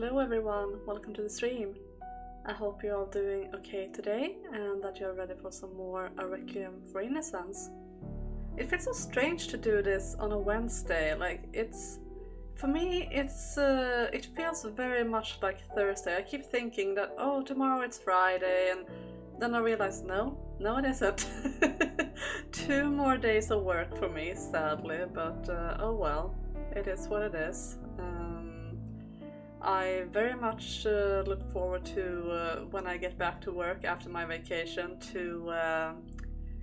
Hello everyone, welcome to the stream. I hope you're all doing okay today and that you're ready for some more A Requiem for Innocence. It feels so strange to do this on a Wednesday, for me it feels very much like Thursday. I keep thinking that, oh, tomorrow it's Friday, and then I realize no it isn't. 2 more days of work for me, sadly, but oh well, it is what it is. I very much look forward to when I get back to work after my vacation to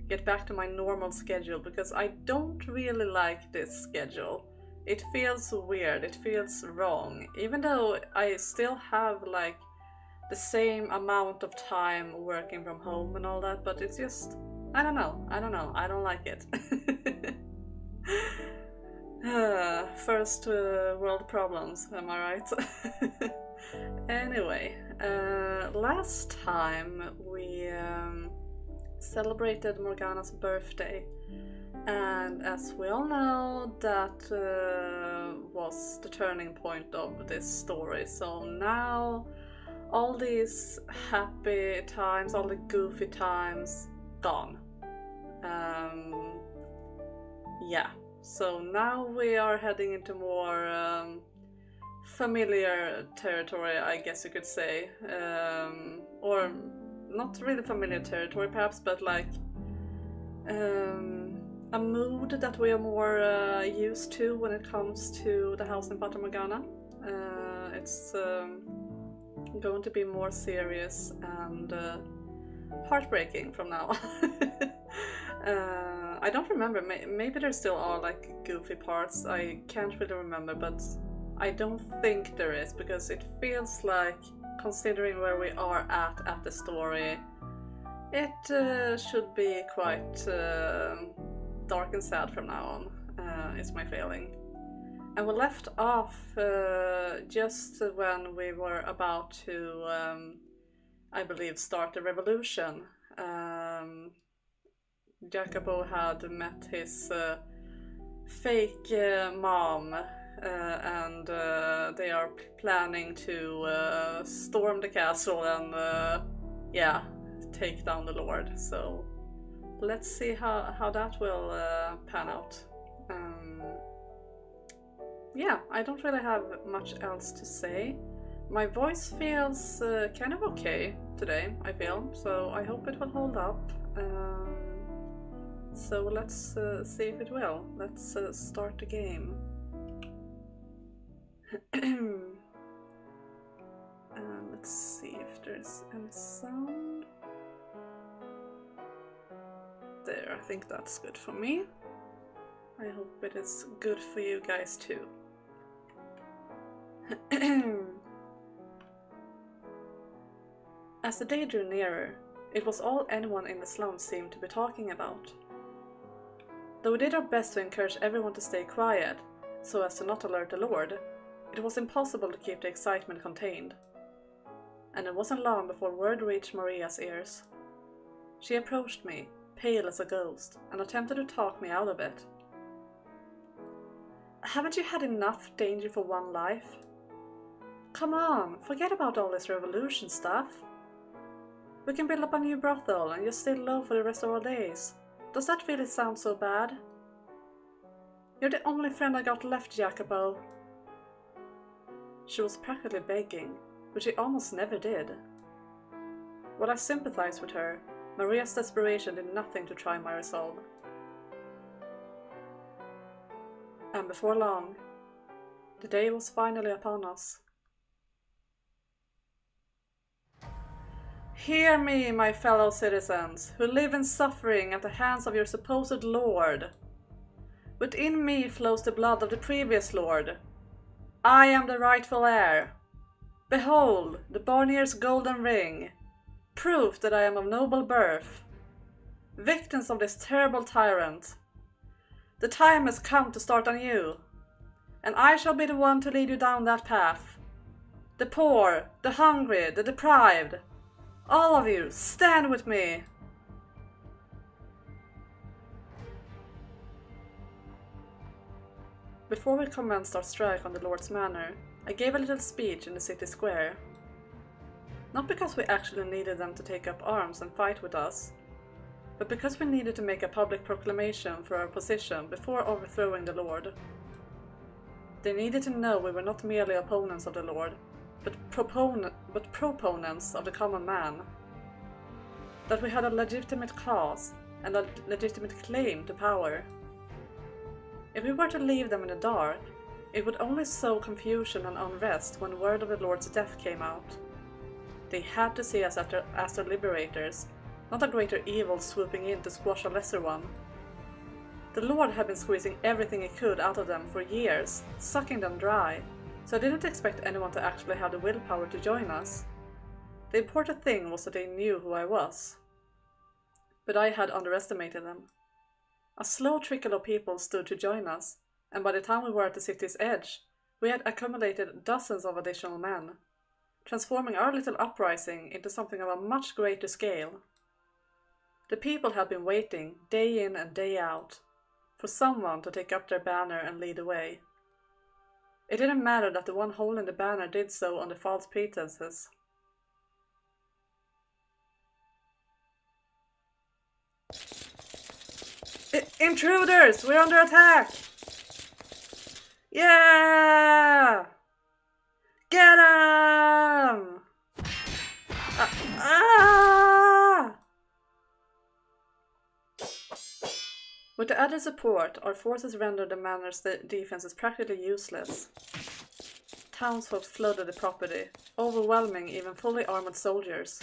get back to my normal schedule, because I don't really like this schedule. It feels weird, it feels wrong, even though I still have like the same amount of time working from home and all that, but it's just, I don't know, I don't like it. First world problems, am I right? Anyway, last time we celebrated Morgana's birthday, and as we all know, that was the turning point of this story. So now all these happy times, all the goofy times, gone. Yeah. So now we are heading into more familiar territory, I guess you could say. Or not really familiar territory perhaps, but like a mood that we are more used to when it comes to the house in Fata Morgana. It's going to be more serious and heartbreaking from now on. I don't remember, maybe there still are like goofy parts, I can't really remember, but I don't think there is, because it feels like, considering where we are at the story, it should be quite dark and sad from now on, is my feeling. And we left off just when we were about to, I believe, start the revolution. Jacopo had met his fake mom, and they are planning to storm the castle and yeah, take down the Lord. So let's see how that will pan out. Yeah, I don't really have much else to say. My voice feels kind of okay today, I feel, so I hope it will hold up. So let's see if it will. Let's start the game. Let's see if there's any sound. There, I think that's good for me. I hope it is good for you guys too. As the day drew nearer, it was all anyone in the slums seemed to be talking about. Though we did our best to encourage everyone to stay quiet, so as to not alert the Lord, it was impossible to keep the excitement contained. And it wasn't long before word reached Maria's ears. She approached me, pale as a ghost, and attempted to talk me out of it. Haven't you had enough danger for one life? Come on, forget about all this revolution stuff. We can build up a new brothel and just stay low for the rest of our days. Does that really sound so bad? You're the only friend I got left, Jacopo. She was practically begging, which she almost never did. While I sympathized with her, Maria's desperation did nothing to try my resolve. And before long, the day was finally upon us. Hear me, my fellow citizens, who live in suffering at the hands of your supposed lord. Within me flows the blood of the previous lord. I am the rightful heir. Behold, the Barnier's golden ring, proof that I am of noble birth. Victims of this terrible tyrant, the time has come to start anew, and I shall be the one to lead you down that path. The poor, the hungry, the deprived, all of you, stand with me! Before we commenced our strike on the Lord's manor, I gave a little speech in the city square. Not because we actually needed them to take up arms and fight with us, but because we needed to make a public proclamation for our position before overthrowing the Lord. They needed to know we were not merely opponents of the Lord, but proponents of the common man. That we had a legitimate cause and a legitimate claim to power. If we were to leave them in the dark, it would only sow confusion and unrest when word of the Lord's death came out. They had to see us as their liberators, not a greater evil swooping in to squash a lesser one. The Lord had been squeezing everything he could out of them for years, sucking them dry, so I didn't expect anyone to actually have the willpower to join us. The important thing was that they knew who I was. But I had underestimated them. A slow trickle of people stood to join us, and by the time we were at the city's edge, we had accumulated dozens of additional men, transforming our little uprising into something of a much greater scale. The people had been waiting, day in and day out, for someone to take up their banner and lead the way. It didn't matter that the one holding the banner did so under false pretenses. Intruders! We're under attack! Yeah! Get 'em! With the added support, our forces rendered the manor's defenses practically useless. Townsfolk flooded the property, overwhelming even fully armored soldiers.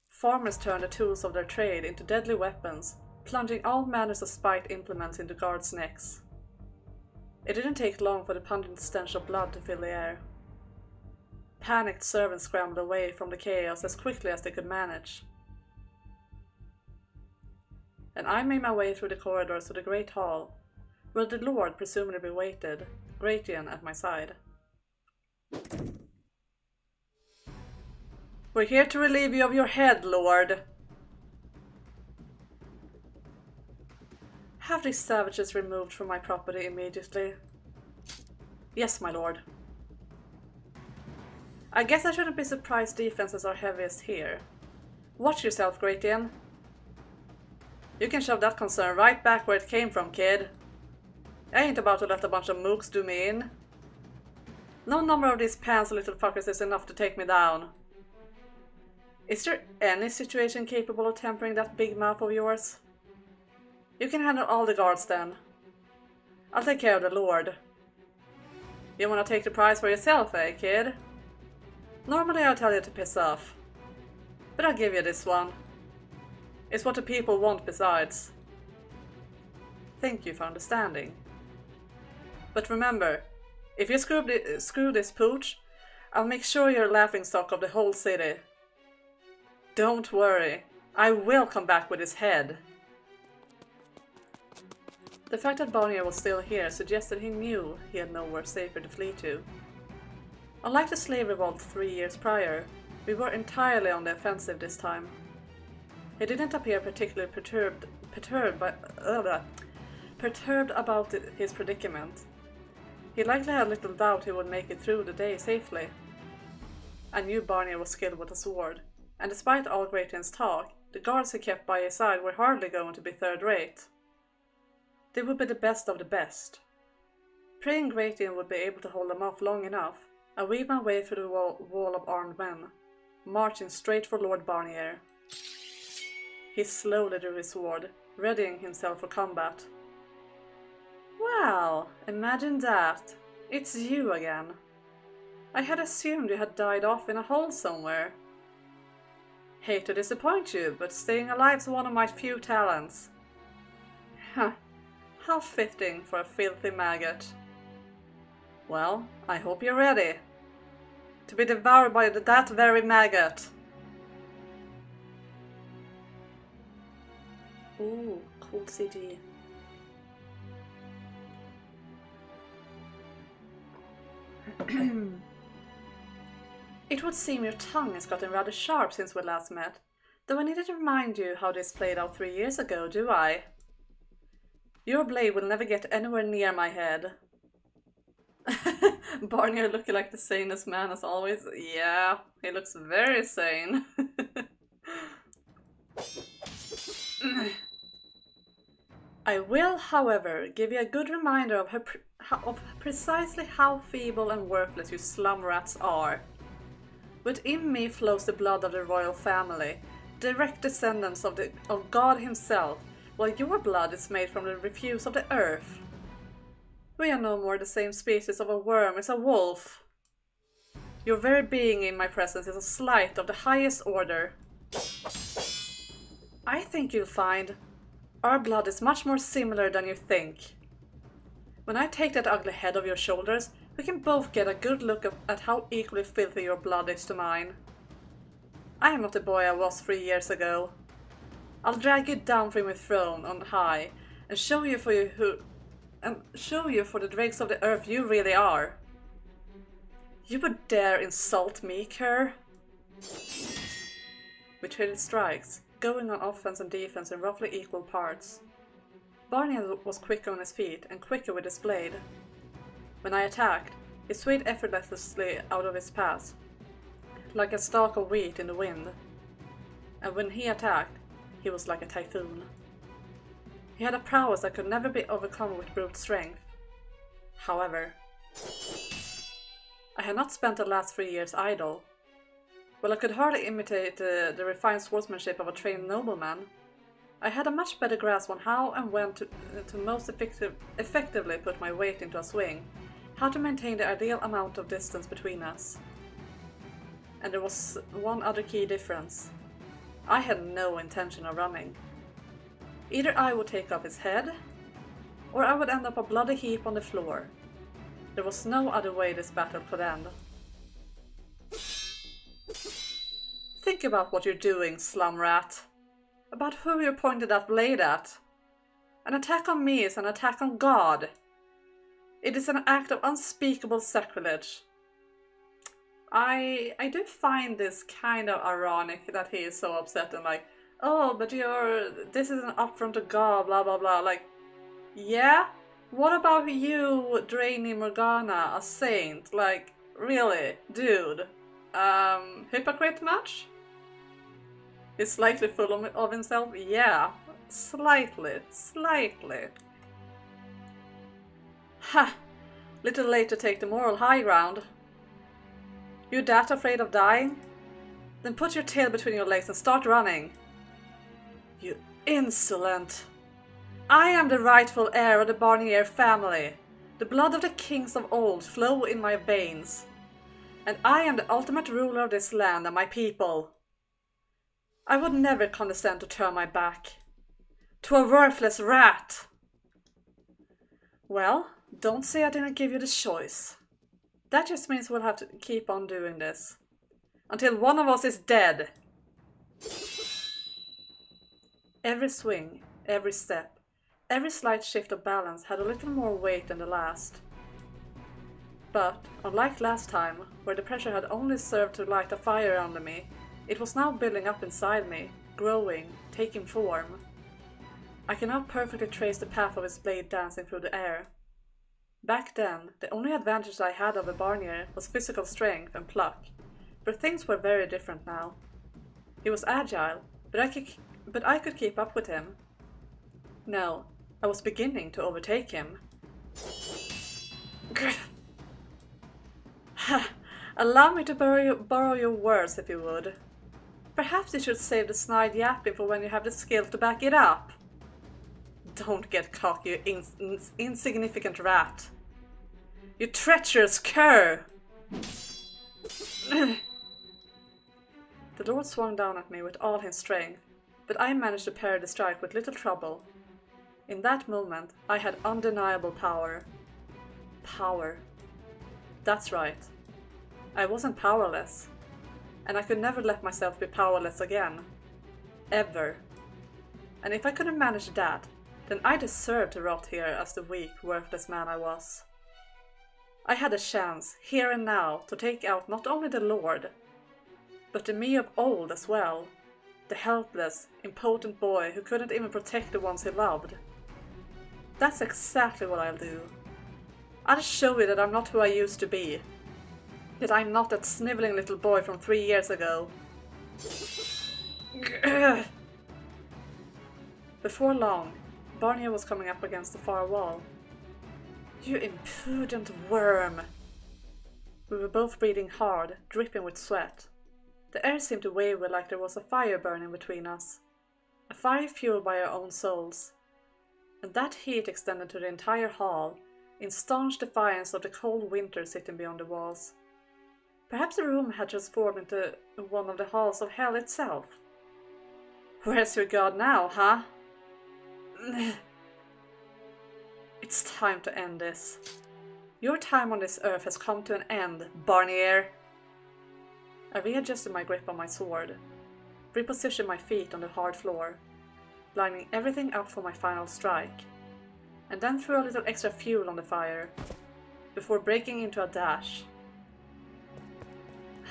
Farmers turned the tools of their trade into deadly weapons, plunging all manners of spite implements into guards' necks. It didn't take long for the pungent stench of blood to fill the air. Panicked servants scrambled away from the chaos as quickly as they could manage. And I made my way through the corridors to the great hall, where the Lord presumably waited, Requiem at my side. We're here to relieve you of your head, Lord. Have these savages removed from my property immediately? Yes, my lord. I guess I shouldn't be surprised defenses are heaviest here. Watch yourself, Requiem. You can shove that concern right back where it came from, kid. I ain't about to let a bunch of mooks do me in. No number of these pants little fuckers is enough to take me down. Is there any situation capable of tempering that big mouth of yours? You can handle all the guards then. I'll take care of the Lord. You wanna take the prize for yourself, eh, kid? Normally I'll tell you to piss off. But I'll give you this one. It's what the people want besides. Thank you for understanding. But remember, if you screw this pooch, I'll make sure you're a laughingstock of the whole city. Don't worry, I will come back with his head. The fact that Barnier was still here suggested he knew he had nowhere safer to flee to. Unlike the slave revolt 3 years prior, we were entirely on the offensive this time. He didn't appear particularly perturbed about his predicament. He likely had little doubt he would make it through the day safely. I knew Barnier was skilled with a sword, and despite all Gratian's talk, the guards he kept by his side were hardly going to be third-rate. They would be the best of the best. Praying Gratian would be able to hold them off long enough, I weaved my way through the wall of armed men, marching straight for Lord Barnier. He slowly drew his sword, readying himself for combat. Well, imagine that. It's you again. I had assumed you had died off in a hole somewhere. Hate to disappoint you, but staying alive's one of my few talents. Huh. How fitting for a filthy maggot. Well, I hope you're ready. To be devoured by that very maggot. Ooh, cool CG. It would seem your tongue has gotten rather sharp since we last met, though I needed to remind you how this played out 3 years ago, do I? Your blade will never get anywhere near my head. Barney looking like the sanest man as always. Yeah, he looks very sane. I will, however, give you a good reminder of precisely how feeble and worthless you slum rats are. Within me flows the blood of the royal family, direct descendants of God himself, while your blood is made from the refuse of the earth. We are no more the same species of a worm as a wolf. Your very being in my presence is a slight of the highest order. I think you'll find our blood is much more similar than you think. When I take that ugly head off your shoulders, we can both get a good look at how equally filthy your blood is to mine. I am not the boy I was 3 years ago. I'll drag you down from your throne on high and show you for the dregs of the earth you really are. You would dare insult me, cur? We traded strikes, going on offense and defense in roughly equal parts. Barney was quicker on his feet and quicker with his blade. When I attacked, he swayed effortlessly out of his path, like a stalk of wheat in the wind. And when he attacked, he was like a typhoon. He had a prowess that could never be overcome with brute strength. However, I had not spent the last 3 years idle. While I could hardly imitate the refined swordsmanship of a trained nobleman, I had a much better grasp on how and when to most effectively put my weight into a swing, how to maintain the ideal amount of distance between us. And there was one other key difference. I had no intention of running. Either I would take off his head, or I would end up a bloody heap on the floor. There was no other way this battle could end. Think about what you're doing, slum rat. About who you're pointing that blade at. An attack on me is an attack on God. It is an act of unspeakable sacrilege. I do find this kind of ironic that he is so upset and like, oh, but this is an affront to God, blah blah blah. Like, yeah? What about you, draining Morgana, a saint? Like, really? Dude? Hypocrite much? He's slightly full of himself? Yeah, slightly. Ha! Little late to take the moral high ground. You that afraid of dying? Then put your tail between your legs and start running. You insolent! I am the rightful heir of the Barnier family. The blood of the kings of old flow in my veins. And I am the ultimate ruler of this land and my people. I would never condescend to turn my back to a worthless rat. Well, don't say I didn't give you the choice. That just means we'll have to keep on doing this. Until one of us is dead. Every swing, every step, every slight shift of balance had a little more weight than the last. But, unlike last time, where the pressure had only served to light a fire under me, it was now building up inside me, growing, taking form. I can now perfectly trace the path of his blade dancing through the air. Back then, the only advantage I had over Barnier was physical strength and pluck, but things were very different now. He was agile, but I could keep up with him. No, I was beginning to overtake him. Allow me to borrow your words, if you would. Perhaps you should save the snide yapping for when you have the skill to back it up. Don't get cocky, you insignificant rat. You treacherous cur! The Lord swung down at me with all his strength, but I managed to parry the strike with little trouble. In that moment, I had undeniable power. Power. That's right. I wasn't powerless. And I could never let myself be powerless again. Ever. And if I couldn't manage that, then I deserved to rot here as the weak, worthless man I was. I had a chance, here and now, to take out not only the Lord, but the me of old as well. The helpless, impotent boy who couldn't even protect the ones he loved. That's exactly what I'll do. I'll show you that I'm not who I used to be. That I'm not that sniveling little boy from 3 years ago. Before long, Barney was coming up against the far wall. You impudent worm! We were both breathing hard, dripping with sweat. The air seemed to waver like there was a fire burning between us. A fire fueled by our own souls. And that heat extended to the entire hall, in staunch defiance of the cold winter sitting beyond the walls. Perhaps the room had transformed into one of the halls of hell itself. Where's your god now, huh? It's time to end this. Your time on this earth has come to an end, Barnier. I readjusted my grip on my sword, repositioned my feet on the hard floor, lining everything up for my final strike, and then threw a little extra fuel on the fire, before breaking into a dash.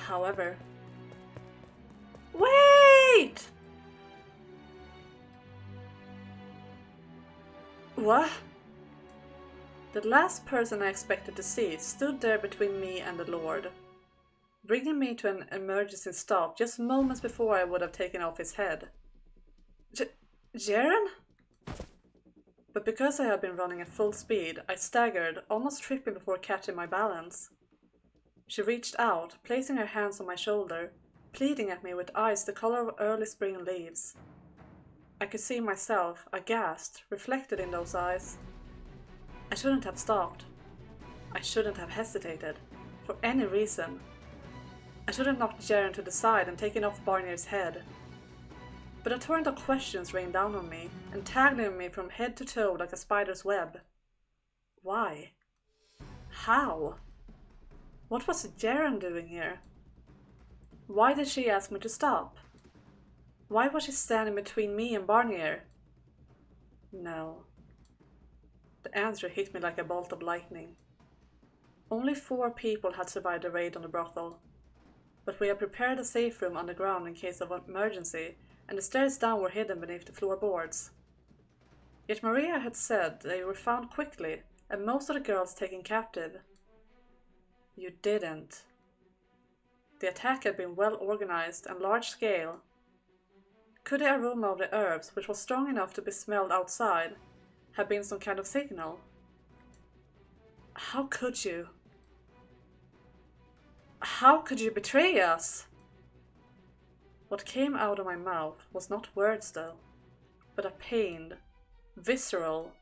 However... Wait! What? The last person I expected to see stood there between me and the Lord, bringing me to an emergency stop just moments before I would have taken off his head. Jaren? But because I had been running at full speed, I staggered, almost tripping before catching my balance. She reached out, placing her hands on my shoulder, pleading at me with eyes the color of early spring leaves. I could see myself, aghast, reflected in those eyes. I shouldn't have stopped. I shouldn't have hesitated, for any reason. I should have knocked Jaren to the side and taken off Barnier's head. But a torrent of questions rained down on me, entangling me from head to toe like a spider's web. Why? How? What was Jaren doing here? Why did she ask me to stop? Why was she standing between me and Barnier? No. The answer hit me like a bolt of lightning. Only 4 people had survived the raid on the brothel, but we had prepared a safe room underground in case of an emergency, and the stairs down were hidden beneath the floorboards. Yet Maria had said they were found quickly, and most of the girls taken captive. You didn't. The attack had been well organized and large-scale. Could the aroma of the herbs, which was strong enough to be smelled outside, have been some kind of signal? How could you? How could you betray us? What came out of my mouth was not words though, but a pained, visceral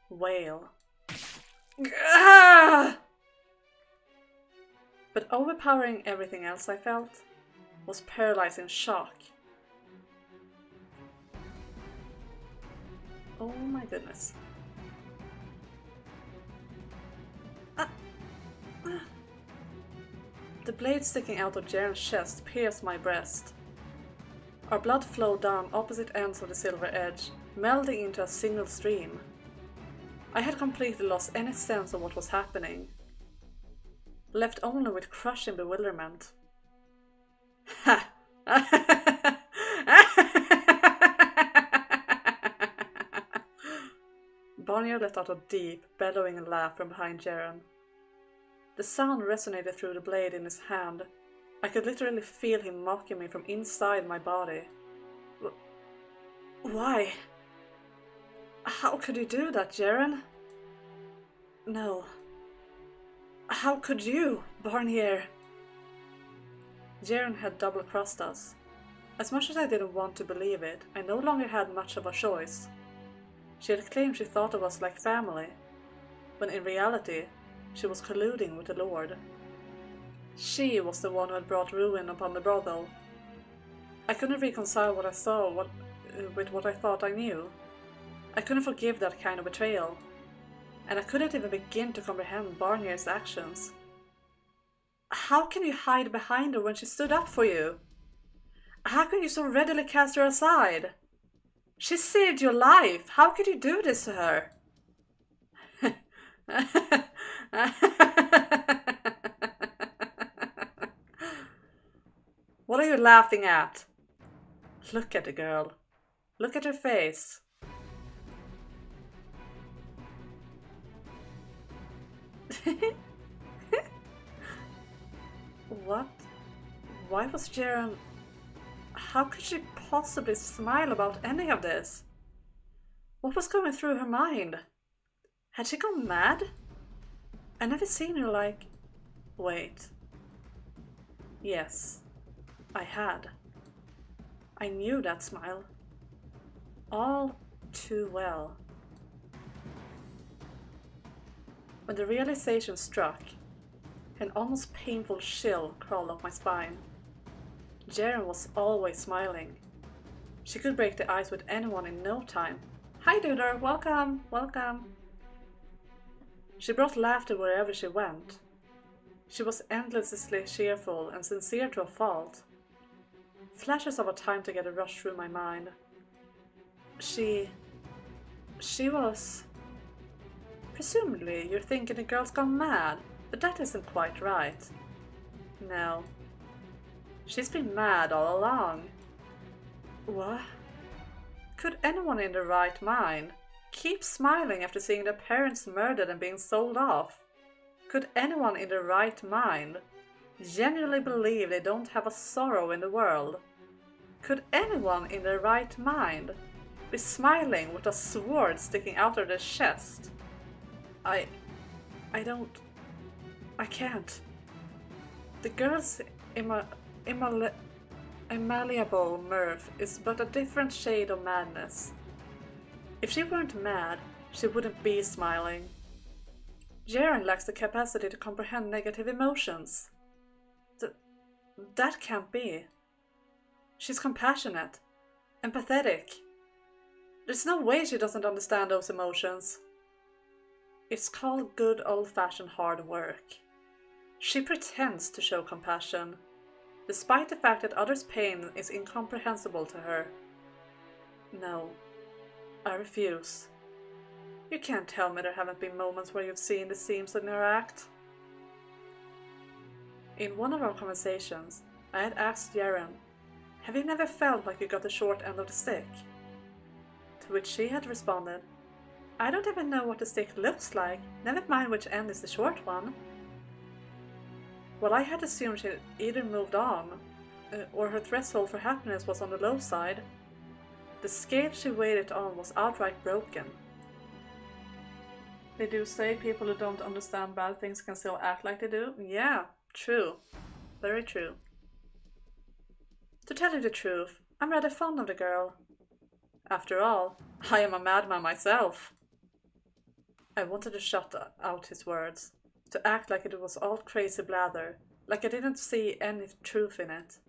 wail. Ah! But overpowering everything else I felt was paralyzing shock. Oh my goodness. The blade sticking out of Jaren's chest pierced my breast. Our blood flowed down opposite ends of the silver edge, melding into a single stream. I had completely lost any sense of what was happening, left only with crushing bewilderment. Ha! Barnier let out a deep, bellowing laugh from behind Jaren. The sound resonated through the blade in his hand. I could literally feel him mocking me from inside my body. Why? How could you do that, Jaren? No. How could you, Barnier? Jaren had double-crossed us. As much as I didn't want to believe it, I no longer had much of a choice. She had claimed she thought of us like family, when in reality, she was colluding with the Lord. She was the one who had brought ruin upon the brothel. I couldn't reconcile what I saw with what I thought I knew. I couldn't forgive that kind of betrayal, and I couldn't even begin to comprehend Barnier's actions. How can you hide behind her when she stood up for you? How can you so readily cast her aside? She saved your life. How could you do this to her? What are you laughing at? Look at the girl. Look at her face. What? Why was Jaren... How could she possibly smile about any of this? What was going through her mind? Had she gone mad? I never seen her like... Wait. Yes, I had. I knew that smile. All too well. When the realization struck, an almost painful chill crawled up my spine. Jaren was always smiling. She could break the ice with anyone in no time. Hi, Duder, welcome, welcome. She brought laughter wherever she went. She was endlessly cheerful and sincere to a fault. Flashes of our time together rushed through my mind. She was... Presumably, you're thinking the girl's gone mad, but that isn't quite right. No. She's been mad all along. What? Could anyone in their right mind keep smiling after seeing their parents murdered and being sold off? Could anyone in their right mind genuinely believe they don't have a sorrow in the world? Could anyone in their right mind be smiling with a sword sticking out of their chest? I can't. The girl's malleable mirth is but a different shade of madness. If she weren't mad, she wouldn't be smiling. Jaren lacks the capacity to comprehend negative emotions. That can't be. She's compassionate, empathetic. There's no way she doesn't understand those emotions. It's called good old-fashioned hard work. She pretends to show compassion, despite the fact that others' pain is incomprehensible to her. No, I refuse. You can't tell me there haven't been moments where you've seen the seams in her act. In one of our conversations, I had asked Jaren, have you never felt like you got the short end of the stick? To which she had responded, I don't even know what the stick looks like, never mind which end is the short one. Well, I had assumed she either moved on, or her threshold for happiness was on the low side. The scale she waited on was outright broken. They do say people who don't understand bad things can still act like they do. Yeah, true. Very true. To tell you the truth, I'm rather fond of the girl. After all, I am a madman myself. I wanted to shut out his words, to act like it was all crazy blather, like I didn't see any truth in it.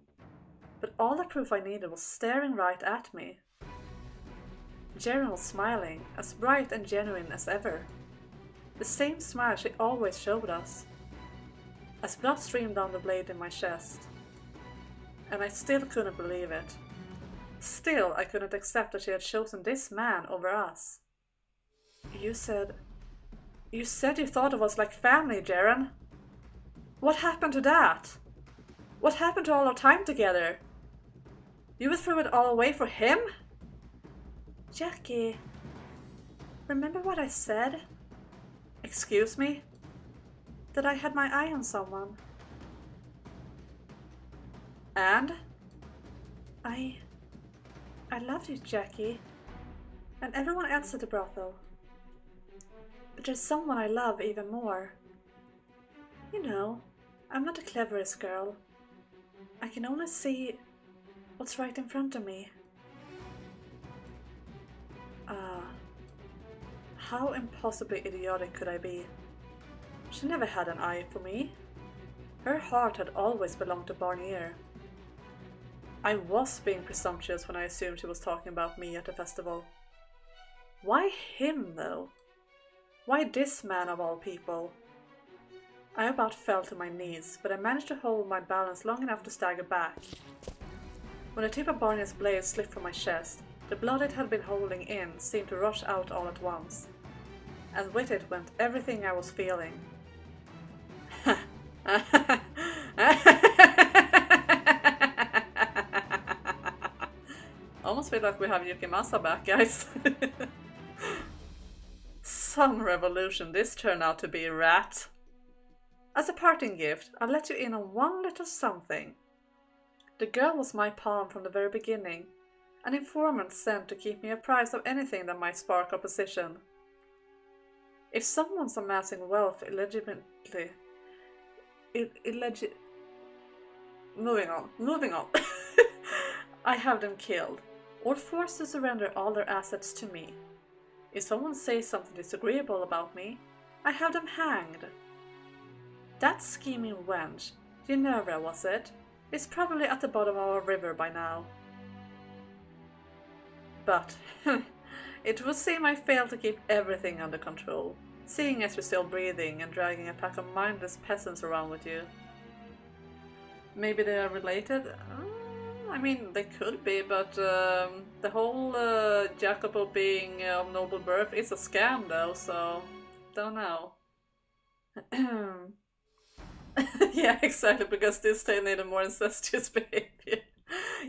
But all the proof I needed was staring right at me. Jaren was smiling, as bright and genuine as ever. The same smile she always showed us. As blood streamed down the blade in my chest. And I still couldn't believe it. Still, I couldn't accept that she had chosen this man over us. You said you thought of us like family, Jaren. What happened to that? What happened to all our time together? You would throw it all away for him? Jackie, remember what I said? Excuse me? That I had my eye on someone. And? I loved you, Jackie. And everyone else at the brothel. But there's someone I love even more. You know, I'm not the cleverest girl. I can only see what's right in front of me. How impossibly idiotic could I be? She never had an eye for me. Her heart had always belonged to Barnier. I was being presumptuous when I assumed she was talking about me at the festival. Why him, though? Why this man of all people? I about fell to my knees, but I managed to hold my balance long enough to stagger back. When the tip of Barney's blade slipped from my chest, the blood it had been holding in seemed to rush out all at once. And with it went everything I was feeling. Almost feel like we have Yukimasa back, guys. Some revolution this turned out to be, rat. As a parting gift, I'll let you in on one little something. The girl was my pawn from the very beginning, an informant sent to keep me apprised of anything that might spark opposition. If someone's amassing wealth moving on. I have them killed, or forced to surrender all their assets to me. If someone says something disagreeable about me, I have them hanged. That scheming wench, Ginevra was it, is probably at the bottom of a river by now. But it would seem I failed to keep everything under control, seeing as you're still breathing and dragging a pack of mindless peasants around with you. Maybe they are related? I mean, they could be, but the whole Jacopo being of noble birth is a scam though, so don't know. Yeah, exactly, because this tale needed more incestuous behavior.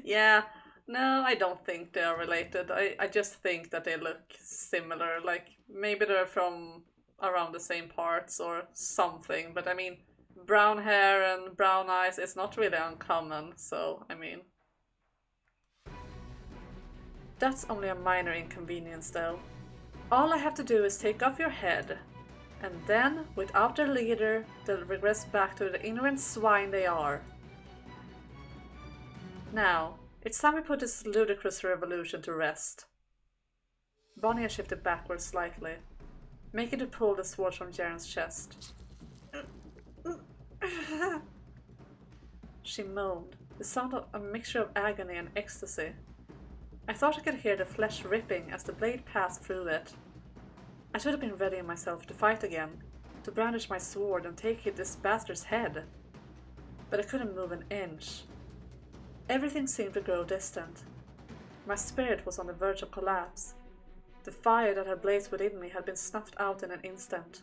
Yeah, no, I don't think they are related. I just think that they look similar, like maybe they're from around the same parts or something, but I mean, brown hair and brown eyes is not really uncommon, so I mean. That's only a minor inconvenience though. All I have to do is take off your head, and then, without their leader, they'll regress back to the ignorant swine they are. Now, it's time we put this ludicrous revolution to rest. Bonnie shifted backwards slightly, making to pull the sword from Jaren's chest. She moaned, the sound of a mixture of agony and ecstasy. I thought I could hear the flesh ripping as the blade passed through it. I should have been readying myself to fight again, to brandish my sword and take this bastard's head. But I couldn't move an inch. Everything seemed to grow distant. My spirit was on the verge of collapse. The fire that had blazed within me had been snuffed out in an instant.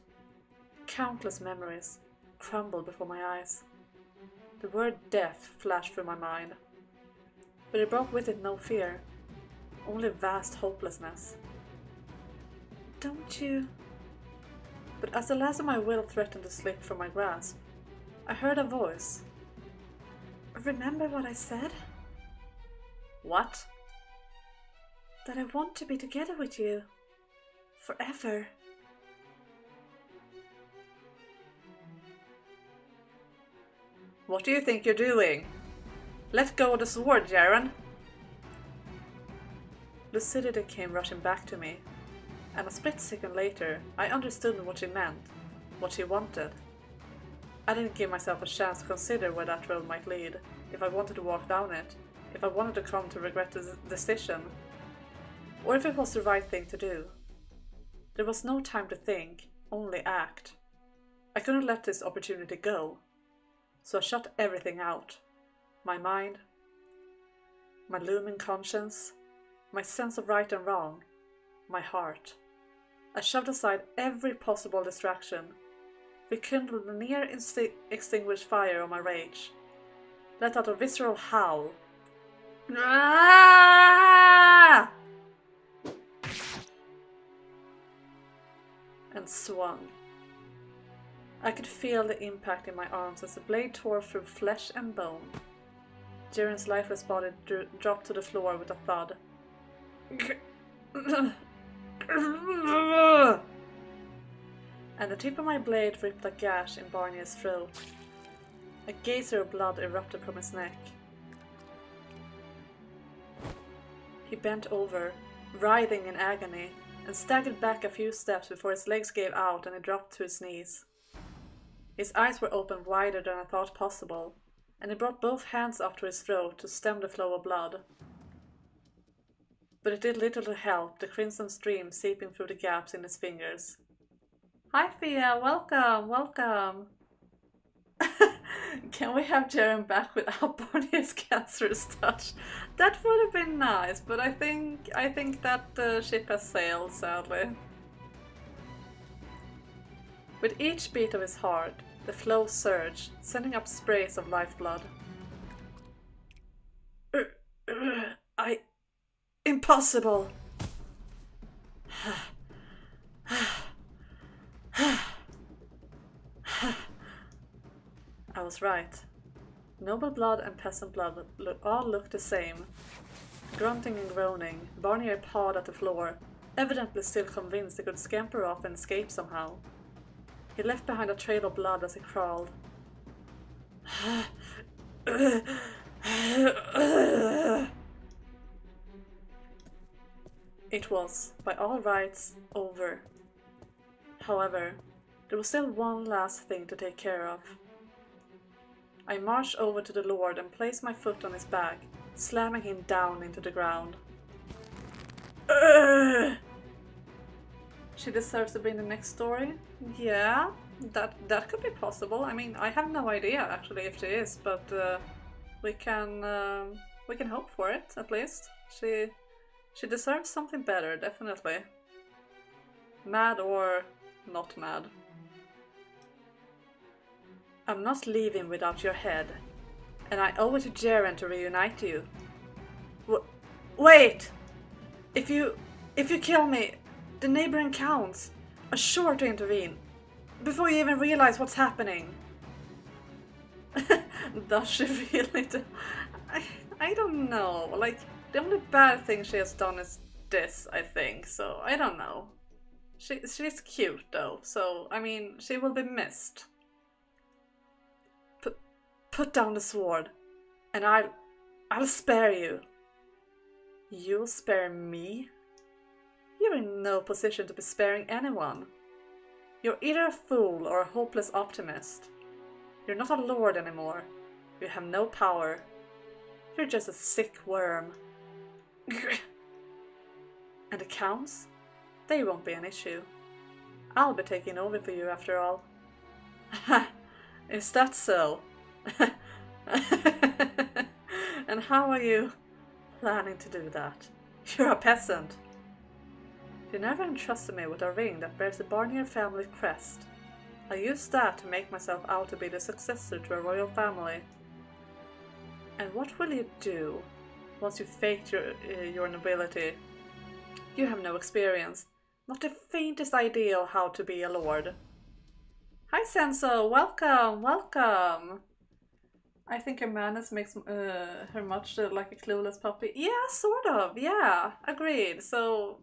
Countless memories crumbled before my eyes. The word death flashed through my mind. But it brought with it no fear, only vast hopelessness. Don't you... But as the last of my will threatened to slip from my grasp, I heard a voice. Remember what I said? What? That I want to be together with you. Forever. What do you think you're doing? Let go of the sword, Jaren. Lucidity came rushing back to me, and a split second later I understood what she meant, what she wanted. I didn't give myself a chance to consider where that road might lead, if I wanted to walk down it, if I wanted to come to regret the decision, or if it was the right thing to do. There was no time to think, only act. I couldn't let this opportunity go, so I shut everything out. My mind, my looming conscience, my sense of right and wrong, my heart. I shoved aside every possible distraction, rekindled the near-extinguished fire of my rage, let out a visceral howl. Ah! And swung. I could feel the impact in my arms as the blade tore through flesh and bone. Jaren's lifeless body dropped to the floor with a thud. And the tip of my blade ripped a gash in Barney's throat. A geyser of blood erupted from his neck. He bent over, writhing in agony, and staggered back a few steps before his legs gave out and he dropped to his knees. His eyes were opened wider than I thought possible, and he brought both hands up to his throat to stem the flow of blood. But it did little to help the crimson stream seeping through the gaps in his fingers. Hi Fia, welcome, welcome! Can we have Jaren back without Barney's cancerous touch? That would have been nice, but I think that ship has sailed, sadly. With each beat of his heart, the flow surged, sending up sprays of lifeblood. Impossible! I was right. Noble blood and peasant blood all looked the same. Grunting and groaning, Barnier pawed at the floor, evidently still convinced he could scamper off and escape somehow. He left behind a trail of blood as he crawled. It was, by all rights, over. However, there was still one last thing to take care of. I marched over to the Lord and placed my foot on his back, slamming him down into the ground. She deserves to be in the next story? Yeah, that could be possible. I mean, I have no idea actually if she is, but we can hope for it at least. She deserves something better, definitely. Mad or not mad. I'm not leaving without your head, and I owe it to Jaren to reunite you. Wait! If you kill me, the neighboring counts are sure to intervene, before you even realize what's happening. Does she really do? I don't know, like, the only bad thing she has done is this, I think, so I don't know. She's cute though, so, I mean, she will be missed. Put down the sword, and I'll spare you. You'll spare me? You're in no position to be sparing anyone. You're either a fool or a hopeless optimist. You're not a lord anymore. You have no power. You're just a sick worm. And the counts? They won't be an issue. I'll be taking over for you after all. Is that so? And how are you planning to do that? You're a peasant. You never entrusted me with a ring that bears the Barnier family crest. I used that to make myself out to be the successor to a royal family. And what will you do once you faked your nobility? You have no experience, not the faintest idea of how to be a lord. Hi Senso, welcome, welcome! I think your madness makes her much like a clueless puppy. Yeah, sort of, yeah, agreed. So,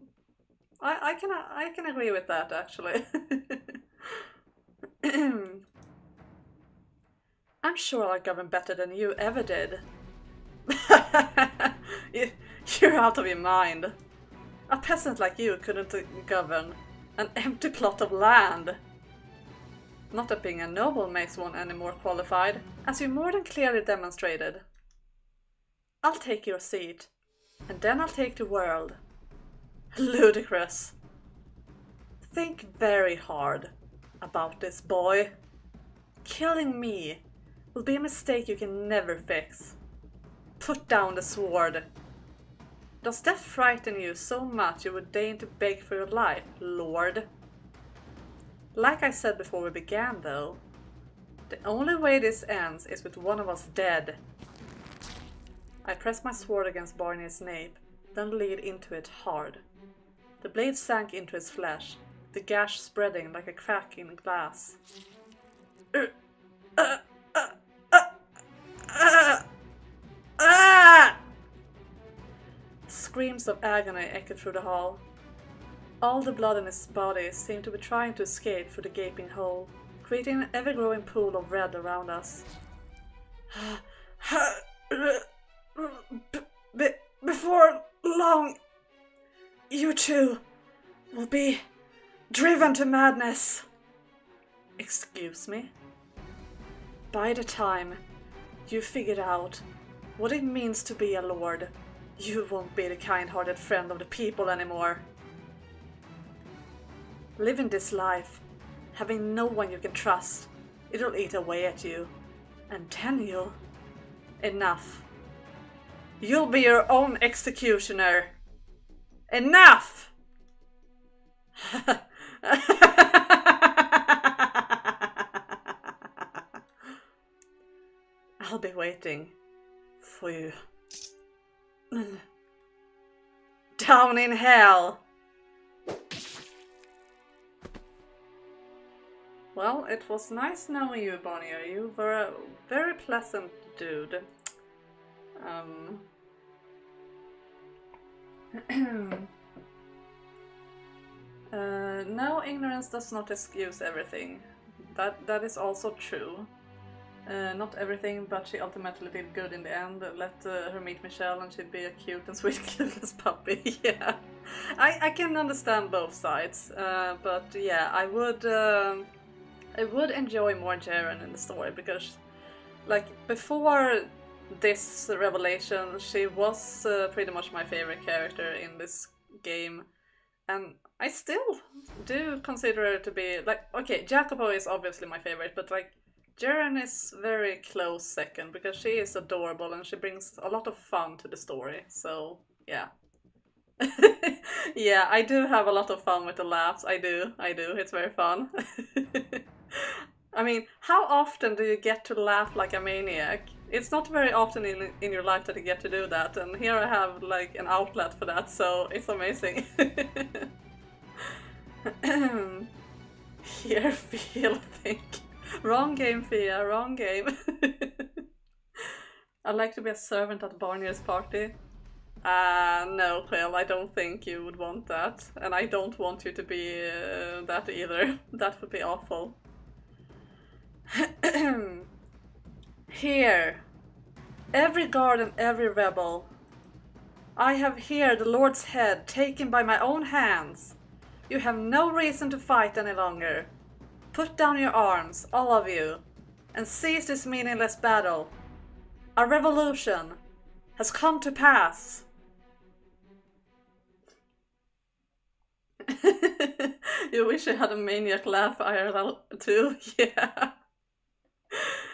I can agree with that, actually. I'm sure I'll govern better than you ever did. You're out of your mind. A peasant like you couldn't govern an empty plot of land. Not that being a noble makes one any more qualified, as you more than clearly demonstrated. I'll take your seat, and then I'll take the world. Ludicrous. Think very hard about this, boy. Killing me will be a mistake you can never fix. Put down the sword. Does death frighten you so much you would deign to beg for your life, Lord? Like I said before we began, though, the only way this ends is with one of us dead. I pressed my sword against Barney's nape, then leaned into it hard. The blade sank into his flesh, the gash spreading like a crack in glass. Screams of agony echoed through the hall. All the blood in his body seemed to be trying to escape through the gaping hole, creating an ever-growing pool of red around us. Before long, you two will be driven to madness. Excuse me? By the time you figured out what it means to be a lord, you won't be the kind-hearted friend of the people anymore. Living this life, having no one you can trust, it'll eat away at you. And then you'll... Enough. You'll be your own executioner. Enough! I'll be waiting for you. Down in hell! Well, it was nice knowing you, Bonnier. You were a very pleasant dude. Um, no, ignorance does not excuse everything. That is also true. Not everything, but she ultimately did good in the end. Let her meet Michelle and she'd be a cute and sweet clueless puppy. Yeah, I can understand both sides, but yeah, I would enjoy more Jaren in the story because, like, before this revelation, she was pretty much my favorite character in this game, and I still do consider her to be like, okay, Jacopo is obviously my favorite, but like Jaren is very close second because she is adorable and she brings a lot of fun to the story. So yeah. Yeah, I do have a lot of fun with the laughs. I do. It's very fun. I mean, how often do you get to laugh like a maniac? It's not very often in your life that you get to do that, and here I have like an outlet for that, so it's amazing. Here, feel, think. Wrong game, Fia, wrong game. I'd like to be a servant at Barnier's party. No, Quill, I don't think you would want that. And I don't want you to be that either. That would be awful. Here, every guard and every rebel. I have here the Lord's head taken by my own hands. You have no reason to fight any longer. Put down your arms, all of you, and cease this meaningless battle. A revolution has come to pass. You wish you had a maniac laugh IRL too? Yeah.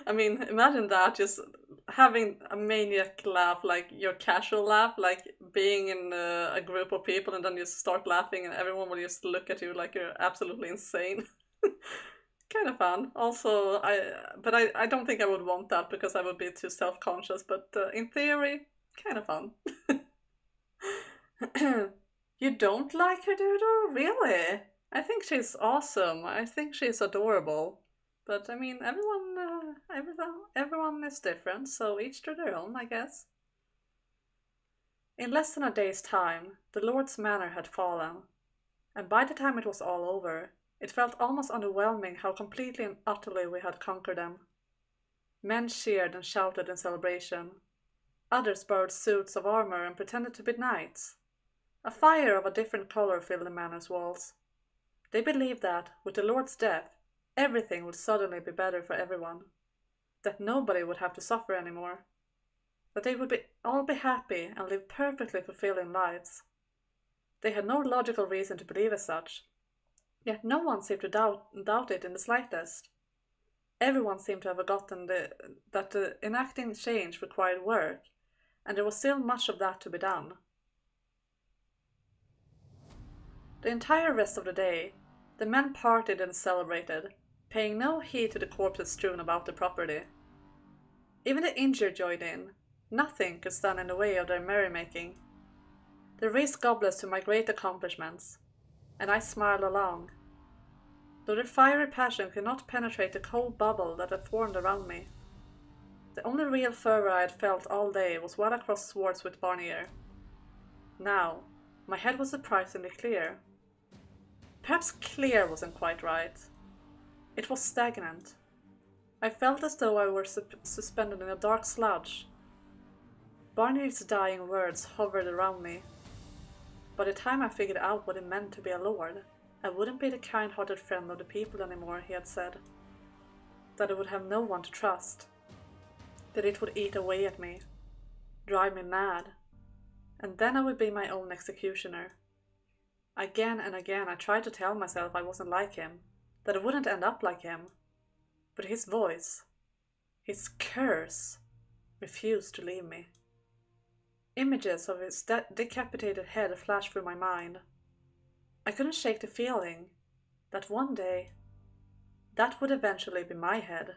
I mean, imagine that, just having a maniac laugh, like your casual laugh, like being in a group of people and then you start laughing and everyone will just look at you like you're absolutely insane. Kind of fun. Also, I don't think I would want that because I would be too self-conscious, but in theory, kind of fun. You don't like her, Doodle? Really? I think she's awesome. I think she's adorable. But I mean, everyone is different, so each to their own, I guess. In less than a day's time, the Lord's manor had fallen, and by the time it was all over, it felt almost underwhelming how completely and utterly we had conquered them. Men cheered and shouted in celebration. Others borrowed suits of armor and pretended to be knights. A fire of a different color filled the manor's walls. They believed that, with the Lord's death, everything would suddenly be better for everyone. That nobody would have to suffer anymore. That they would all be happy and live perfectly fulfilling lives. They had no logical reason to believe as such, yet no one seemed to doubt it in the slightest. Everyone seemed to have forgotten that enacting change required work, and there was still much of that to be done. The entire rest of the day, the men partied and celebrated, paying no heed to the corpses strewn about the property. Even the injured joined in. Nothing could stand in the way of their merrymaking. They raised goblets to my great accomplishments, and I smiled along, though their fiery passion could not penetrate the cold bubble that had formed around me. The only real fervor I had felt all day was while I crossed swords with Barnier. Now, my head was surprisingly clear. Perhaps clear wasn't quite right. It was stagnant. I felt as though I were suspended in a dark sludge. Barnier's dying words hovered around me. By the time I figured out what it meant to be a lord, I wouldn't be the kind-hearted friend of the people anymore, he had said. That I would have no one to trust. That it would eat away at me, drive me mad, and then I would be my own executioner. Again and again I tried to tell myself I wasn't like him, that I wouldn't end up like him. But his voice, his curse, refused to leave me. Images of his decapitated head flashed through my mind. I couldn't shake the feeling that one day, that would eventually be my head.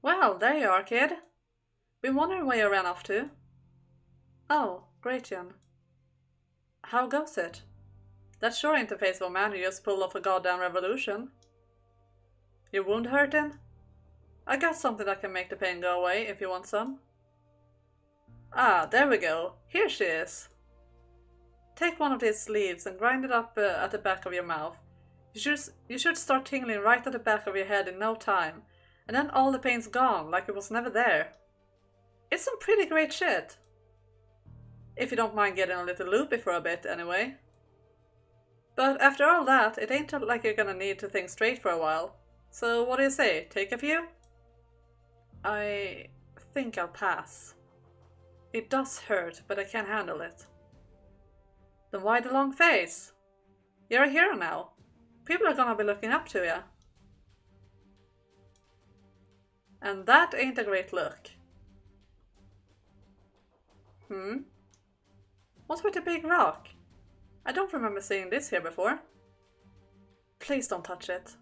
Well, there you are, kid. Been wondering where you ran off to? Oh, Requiem. How goes it? That sure ain't the face of a man who just pulled off a goddamn revolution. Your wound hurting? I got something that can make the pain go away if you want some. Ah, there we go. Here she is. Take one of these leaves and grind it up at the back of your mouth. You should start tingling right at the back of your head in no time, and then all the pain's gone like it was never there. It's some pretty great shit. If you don't mind getting a little loopy for a bit, anyway. But after all that, it ain't like you're gonna need to think straight for a while. So what do you say, take a few? I think I'll pass. It does hurt, but I can handle it. Then why the long face? You're a hero now. People are gonna be looking up to you. And that ain't a great look. What's with the big rock? I don't remember seeing this here before. Please don't touch it.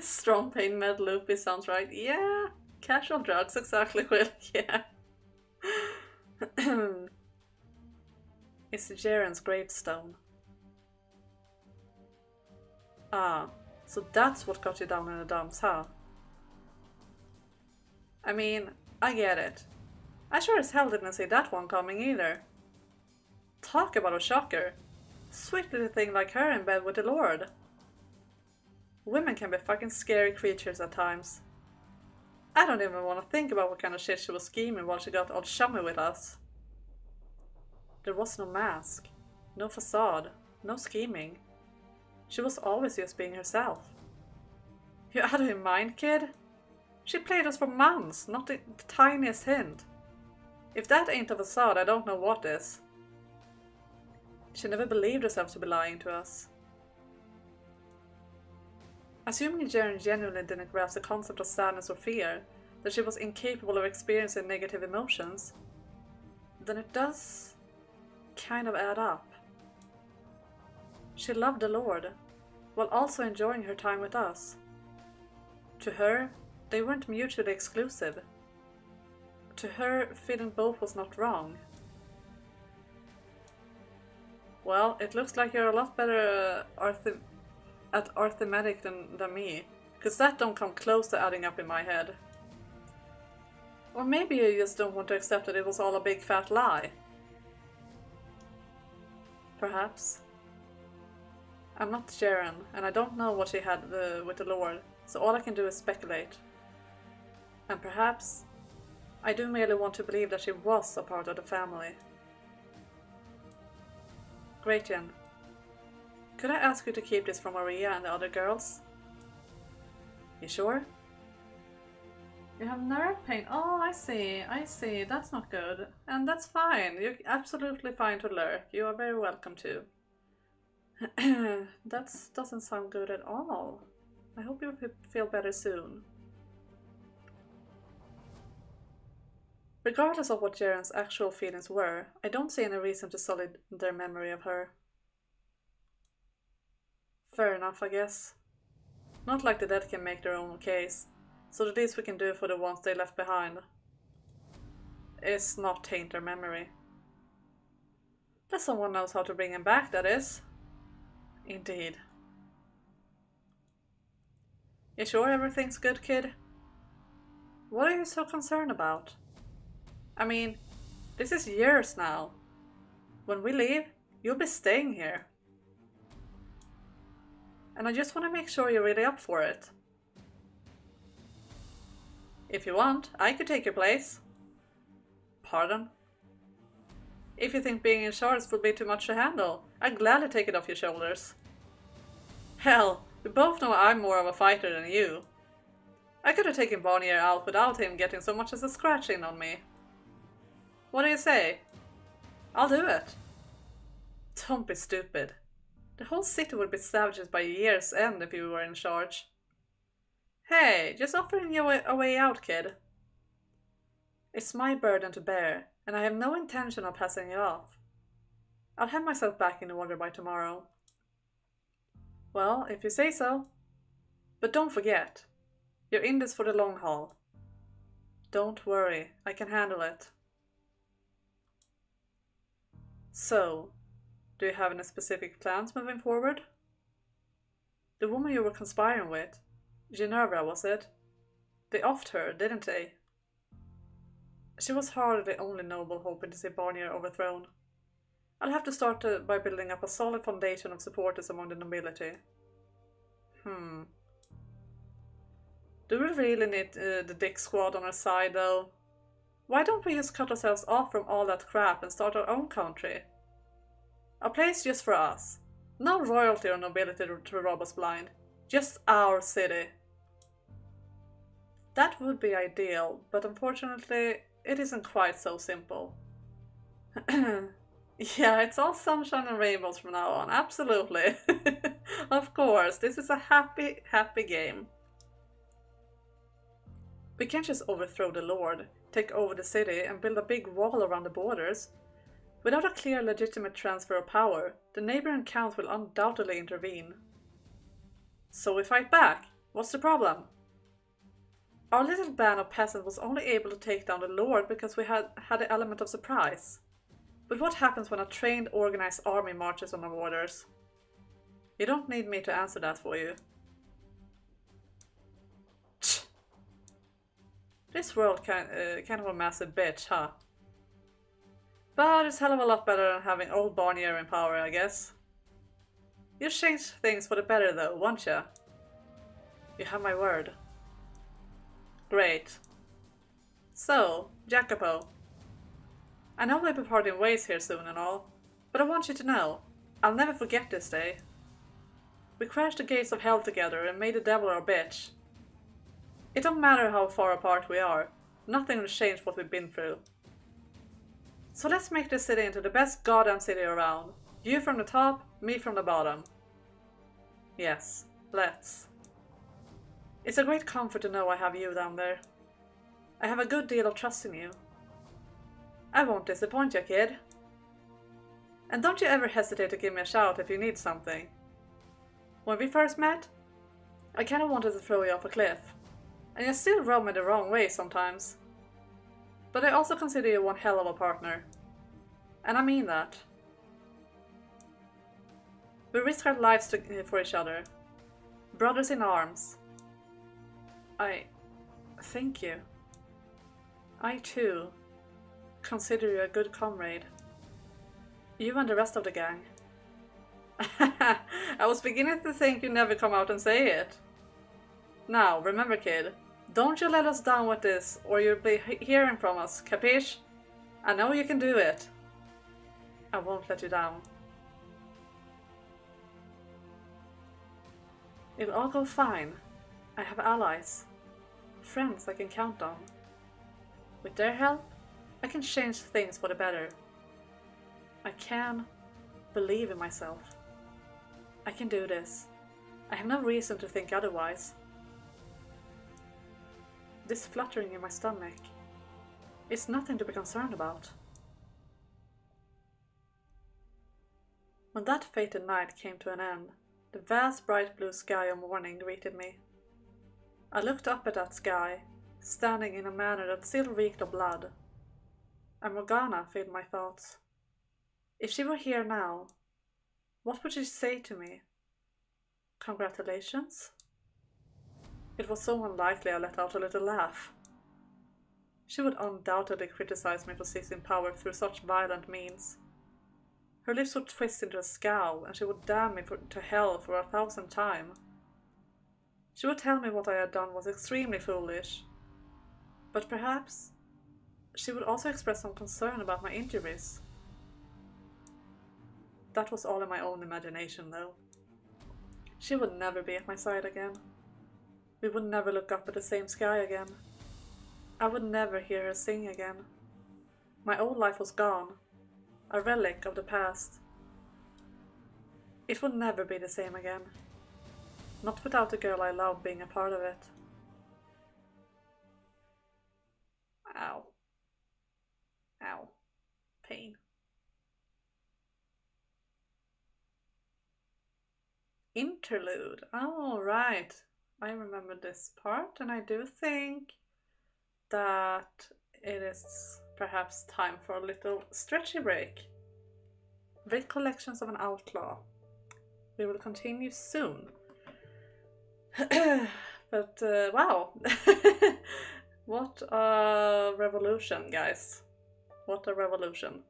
Strong pain med loopy sounds right. Yeah, casual drugs, exactly, Will. Yeah. It's Jaren's gravestone. Ah, so that's what got you down in the dumps, huh? I mean, I get it. I sure as hell didn't see that one coming either. Talk about a shocker. Sweet little thing like her in bed with the Lord. Women can be fucking scary creatures at times. I don't even want to think about what kind of shit she was scheming while she got all chummy with us. There was no mask, no facade, no scheming. She was always just being herself. You out of your mind, kid? She played us for months, not the tiniest hint. If that ain't a facade, I don't know what is. She never believed herself to be lying to us. Assuming Jaren genuinely didn't grasp the concept of sadness or fear, that she was incapable of experiencing negative emotions, then it does kind of add up. She loved the Lord, while also enjoying her time with us. To her, they weren't mutually exclusive. To her, feeling both was not wrong. Well, it looks like you're a lot better at arithmetic than me, because that don't come close to adding up in my head. Or maybe you just don't want to accept that it was all a big fat lie. Perhaps. I'm not Jaren, and I don't know what she had with the Lord, so all I can do is speculate. And perhaps I do merely want to believe that she was a part of the family. Requiem, could I ask you to keep this from Maria and the other girls? You sure? You have nerve pain. Oh, I see. That's not good. And that's fine. You're absolutely fine to lurk. You are very welcome to. That doesn't sound good at all. I hope you feel better soon. Regardless of what Jaren's actual feelings were, I don't see any reason to sully their memory of her. Fair enough, I guess. Not like the dead can make their own case, so the least we can do for the ones they left behind is not taint their memory. That someone knows how to bring him back, that is. Indeed. You sure everything's good, kid? What are you so concerned about? I mean, this is years now. When we leave, you'll be staying here. And I just want to make sure you're really up for it. If you want, I could take your place. Pardon? If you think being in charge will be too much to handle, I'd gladly take it off your shoulders. Hell, we both know I'm more of a fighter than you. I could have taken Barnier out without him getting so much as a scratch in on me. What do you say? I'll do it. Don't be stupid. The whole city would be savages by year's end if you were in charge. Hey, just offering you a way out, kid. It's my burden to bear, and I have no intention of passing it off. I'll have myself back in order by tomorrow. Well, if you say so. But don't forget, you're in this for the long haul. Don't worry, I can handle it. So, do you have any specific plans moving forward? The woman you were conspiring with, Ginevra, was it? They offed her, didn't they? She was hardly the only noble hoping to see Barnier overthrown. I'll have to start by building up a solid foundation of supporters among the nobility. Do we really need the Dick Squad on our side, though? Why don't we just cut ourselves off from all that crap and start our own country? A place just for us. No royalty or nobility to rob us blind. Just our city. That would be ideal, but unfortunately, it isn't quite so simple. Yeah, it's all sunshine and rainbows from now on, absolutely. Of course, this is a happy, happy game. We can't just overthrow the Lord, take over the city, and build a big wall around the borders. Without a clear, legitimate transfer of power, the neighboring counts will undoubtedly intervene. So we fight back. What's the problem? Our little band of peasants was only able to take down the Lord because we had the element of surprise. But what happens when a trained, organized army marches on our borders? You don't need me to answer that for you. Tch. This world kind of a massive bitch, huh? But it's hell of a lot better than having old Barnier in power, I guess. You'll change things for the better though, won't ya? You have my word. Great. So, Jacopo. I know we'll be parting ways here soon and all, but I want you to know, I'll never forget this day. We crashed the gates of hell together and made the devil our bitch. It don't matter how far apart we are, nothing will change what we've been through. So let's make this city into the best goddamn city around. You from the top, me from the bottom. Yes, let's. It's a great comfort to know I have you down there. I have a good deal of trust in you. I won't disappoint you, kid. And don't you ever hesitate to give me a shout if you need something. When we first met, I kinda wanted to throw you off a cliff. And you still rub me the wrong way sometimes. But I also consider you one hell of a partner. And I mean that. We risk our lives for each other. Brothers in arms. I thank you. I too consider you a good comrade. You and the rest of the gang. I was beginning to think you'd never come out and say it. Now, remember kid, don't you let us down with this or you'll be hearing from us, capiche? I know you can do it. I won't let you down. It'll all go fine. I have allies. Friends I can count on. With their help, I can change things for the better. I can believe in myself. I can do this. I have no reason to think otherwise. This fluttering in my stomach is nothing to be concerned about. When that fated night came to an end, the vast bright blue sky of morning greeted me. I looked up at that sky, standing in a manner that still reeked of blood. And Morgana filled my thoughts. If she were here now, what would she say to me? Congratulations? It was so unlikely I let out a little laugh. She would undoubtedly criticize me for seizing power through such violent means. Her lips would twist into a scowl, and she would damn me to hell for 1,000th time. She would tell me what I had done was extremely foolish. But perhaps she would also express some concern about my injuries. That was all in my own imagination, though. She would never be at my side again. We would never look up at the same sky again. I would never hear her sing again. My old life was gone, a relic of the past. It would never be the same again. Not without the girl I loved being a part of it. Ow. Ow. Pain. Interlude. Oh, right. I remember this part, and I do think that it is perhaps time for a little stretchy break. Recollections of an Outlaw. We will continue soon. But wow, what a revolution, guys. What a revolution.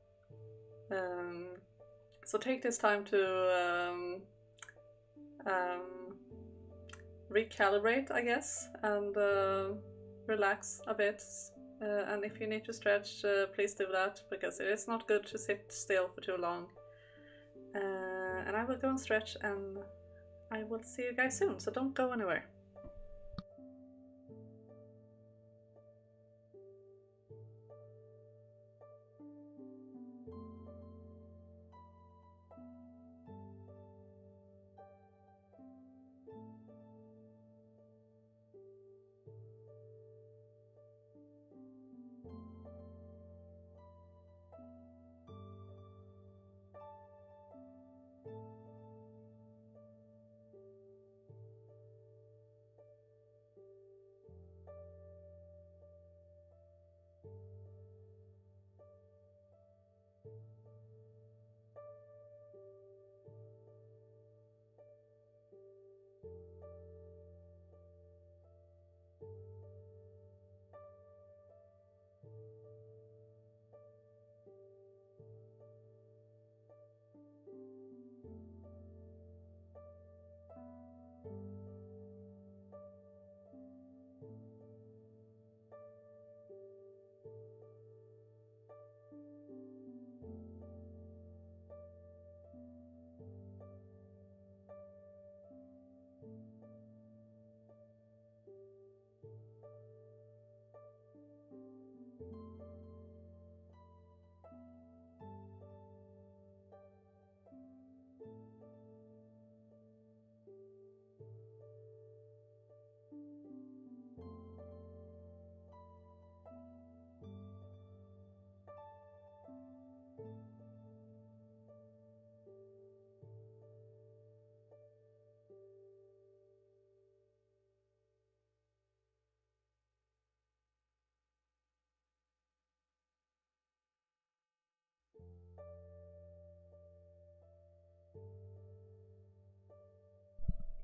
So take this time to recalibrate, I guess, and relax a bit. And if you need to stretch, please do that, because it is not good to sit still for too long. And I will go and stretch, and I will see you guys soon, so don't go anywhere.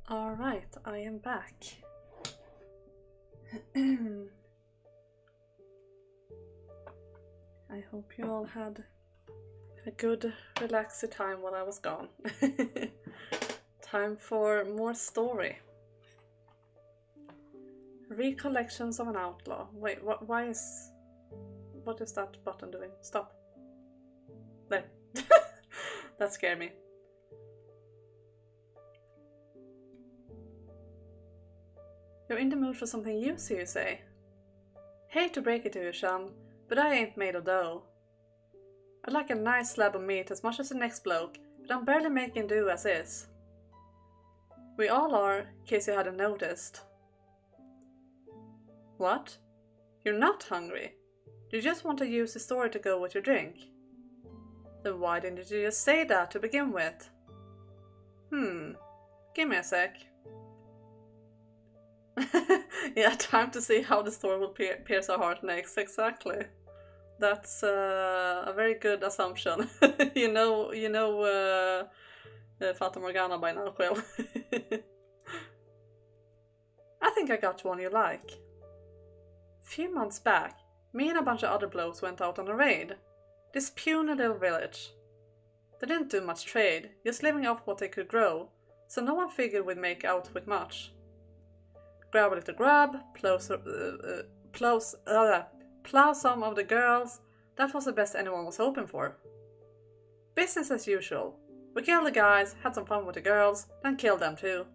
Alright, I am back. I hope you all had a good, relaxing time while I was gone. Time for more story. Recollections of an Outlaw. Wait, what is that button doing? Stop. There. That scared me. You're in the mood for something juicy, you say? Hate to break it to you, chum, but I ain't made of dough. I'd like a nice slab of meat as much as the next bloke, but I'm barely making do as is. We all are, in case you hadn't noticed. What? You're not hungry? You just want a juicy story to go with your drink? Then why didn't you just say that to begin with? Give me a sec. Yeah, time to see how the story will pierce our heart next, exactly. That's a very good assumption. you know Fata Morgana by now, Quill. I think I got one you like. A few months back, me and a bunch of other blokes went out on a raid. This puny little village. They didn't do much trade, just living off what they could grow, so no one figured we'd make out with much. Grab a little grub, plow some of the girls, that was the best anyone was hoping for. Business as usual. We killed the guys, had some fun with the girls, then killed them too.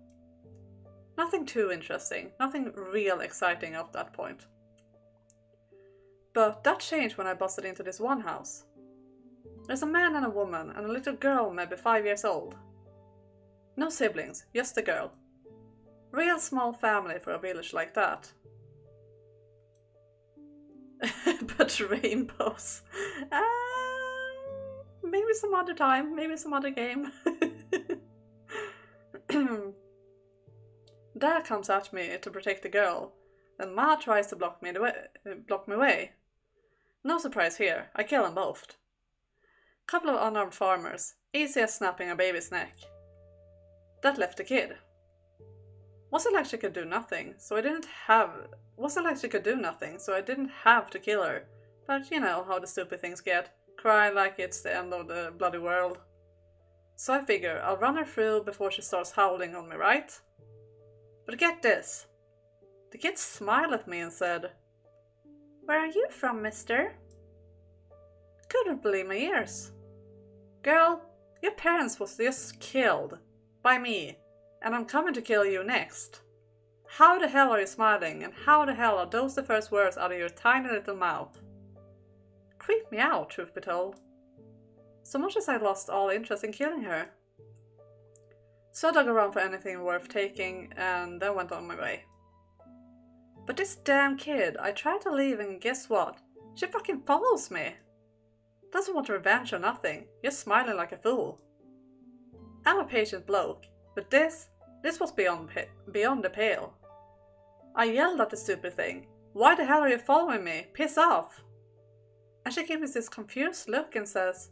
Nothing too interesting, nothing real exciting up that point. But that changed when I busted into this one house. There's a man and a woman and a little girl maybe 5 years old. No siblings, just the girl. Real small family for a village like that. But rainbows. Maybe some other time, maybe some other game. Dad comes at me to protect the girl, Then Ma tries to block me away. No surprise here, I kill them both. Couple of unarmed farmers, easy as snapping a baby's neck. That left the kid. Wasn't like she could do nothing, so I didn't have to kill her. But you know how the stupid things get, crying like it's the end of the bloody world. So I figure I'll run her through before she starts howling on me, right? But get this. The kid smiled at me and said, "Where are you from, mister?" Couldn't believe my ears. Girl, your parents was just killed. By me. And I'm coming to kill you next. How the hell are you smiling, and how the hell are those the first words out of your tiny little mouth? Creeped me out, truth be told. So much as I lost all interest in killing her. So I dug around for anything worth taking, and then went on my way. But this damn kid, I tried to leave, and guess what? She fucking follows me. Doesn't want revenge or nothing, just smiling like a fool. I'm a patient bloke, but this was beyond the pale. I yelled at the stupid thing. "Why the hell are you following me? Piss off!" And she gives me this confused look and says,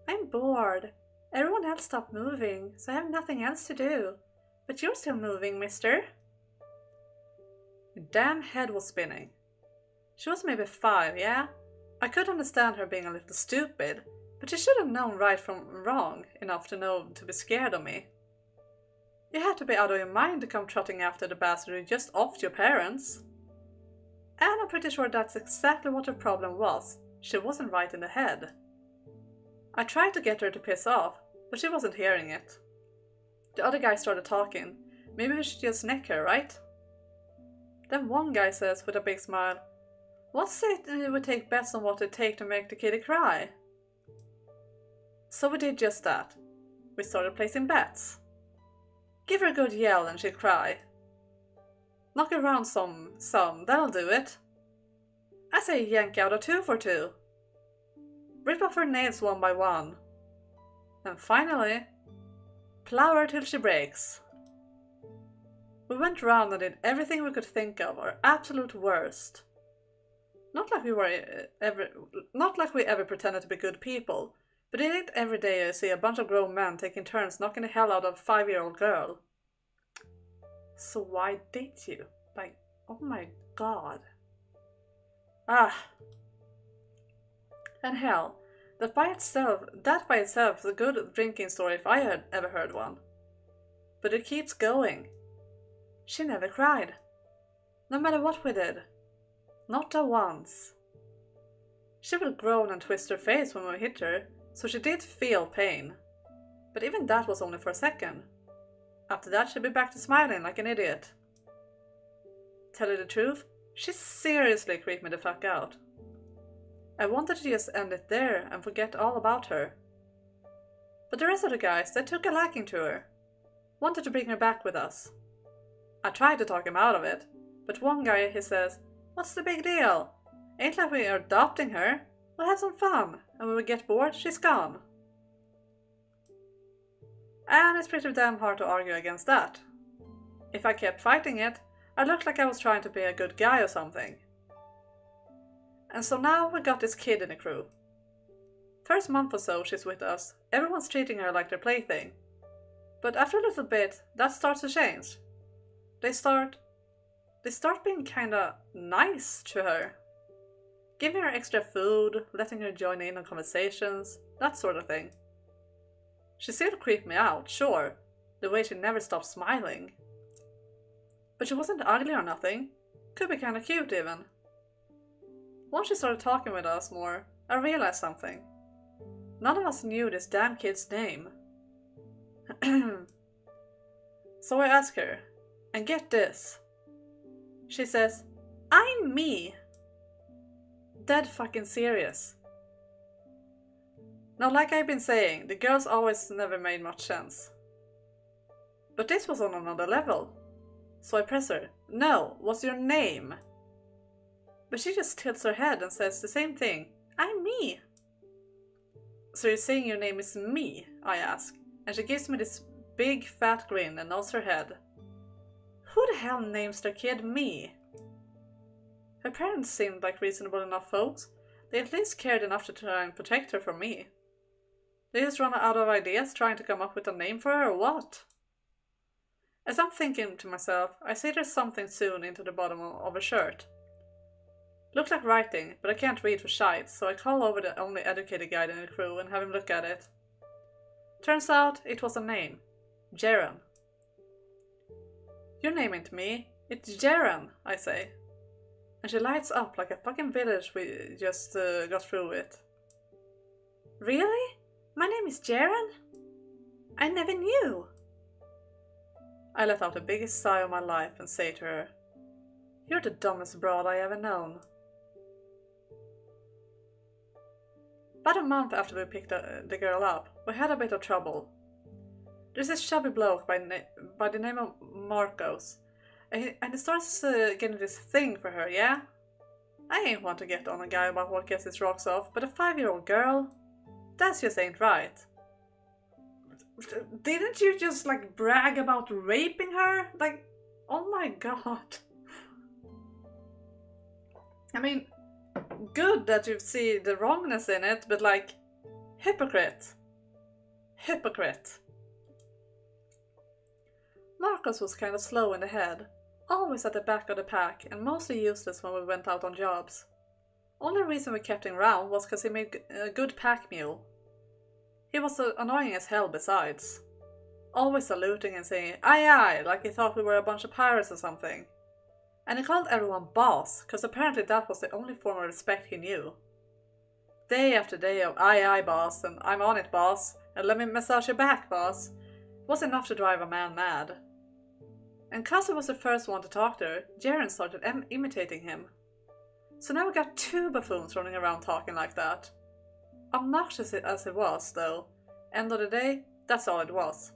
"I'm bored. Everyone else stopped moving, so I have nothing else to do. But you're still moving, mister." Her damn head was spinning. She was maybe 5, yeah? I could understand her being a little stupid, but she should have known right from wrong enough to know to be scared of me. You had to be out of your mind to come trotting after the bastard who just offed your parents. And I'm pretty sure that's exactly what her problem was. She wasn't right in the head. I tried to get her to piss off, but she wasn't hearing it. The other guy started talking. Maybe we should just neck her, right? Then one guy says with a big smile, "What's it we take bets on what it takes to make the kitty cry?" So we did just that. We started placing bets. Give her a good yell and she'd cry. Knock her around some, that'll do it. I say yank out a 2 for 2. Rip off her nails one by one. And finally, plow her till she breaks. We went round and did everything we could think of, our absolute worst. Not like we ever pretended to be good people, but it ain't every day I see a bunch of grown men taking turns knocking the hell out of a 5-year-old girl. So why did you? Like, oh my god. And hell, that by itself is a good drinking story if I had ever heard one. But it keeps going. She never cried. No matter what we did. Not a once. She would groan and twist her face when we hit her, so she did feel pain. But even that was only for a second. After that she'd be back to smiling like an idiot. Tell you the truth, she seriously creeped me the fuck out. I wanted to just end it there and forget all about her. But the rest of the guys, they took a liking to her. Wanted to bring her back with us. I tried to talk him out of it, but one guy, he says, "What's the big deal? Ain't like we are adopting her. We'll have some fun, and when we get bored, she's gone." And it's pretty damn hard to argue against that. If I kept fighting it, I looked like I was trying to be a good guy or something. And so now we got this kid in the crew. First month or so she's with us, everyone's treating her like their plaything. But after a little bit, that starts to change. They start being kinda nice to her. Giving her extra food, letting her join in on conversations, that sort of thing. She still creeped me out, sure, the way she never stopped smiling. But she wasn't ugly or nothing, could be kinda cute even. Once she started talking with us more, I realized something. None of us knew this damn kid's name. So I ask her, and get this. She says, "I'm me." Dead fucking serious. Now, like I've been saying, the girls always never made much sense. But this was on another level. So I press her, "No, what's your name?" But she just tilts her head and says the same thing, "I'm me." "So you're saying your name is me?" I ask, and she gives me this big fat grin and nods her head. Who the hell names their kid me? Her parents seemed like reasonable enough folks. They at least cared enough to try and protect her from me. They just run out of ideas trying to come up with a name for her or what? As I'm thinking to myself, I see there's something sewn into the bottom of her shirt. Looked like writing, but I can't read for shite, so I call over the only educated guy in the crew and have him look at it. Turns out it was a name. Jaren. Your name ain't me, it's Jaren, I say. And she lights up like a fucking village we just got through with. Really? My name is Jaren? I never knew. I let out the biggest sigh of my life and say to her, you're the dumbest broad I ever known. About a month after we picked the girl up, we had a bit of trouble. There's this chubby bloke by the name of Marcos, and he starts getting this thing for her, yeah? I ain't want to get on a guy about what gets his rocks off, but a 5-year-old girl? That just ain't right. Didn't you just like brag about raping her? Like, oh my god. I mean, good that you see the wrongness in it, but like, hypocrite. Hypocrite. Marcos was kind of slow in the head, always at the back of the pack and mostly useless when we went out on jobs. Only reason we kept him around was because he made a good pack mule. He was annoying as hell besides. Always saluting and saying aye aye like he thought we were a bunch of pirates or something. And he called everyone boss, because apparently that was the only form of respect he knew. Day after day of aye aye boss and I'm on it boss and let me massage your back boss was enough to drive a man mad. And cause I was the first one to talk to her, Jaren started imitating him. So now we got 2 buffoons running around talking like that. Obnoxious as it was, though, end of the day, that's all it was.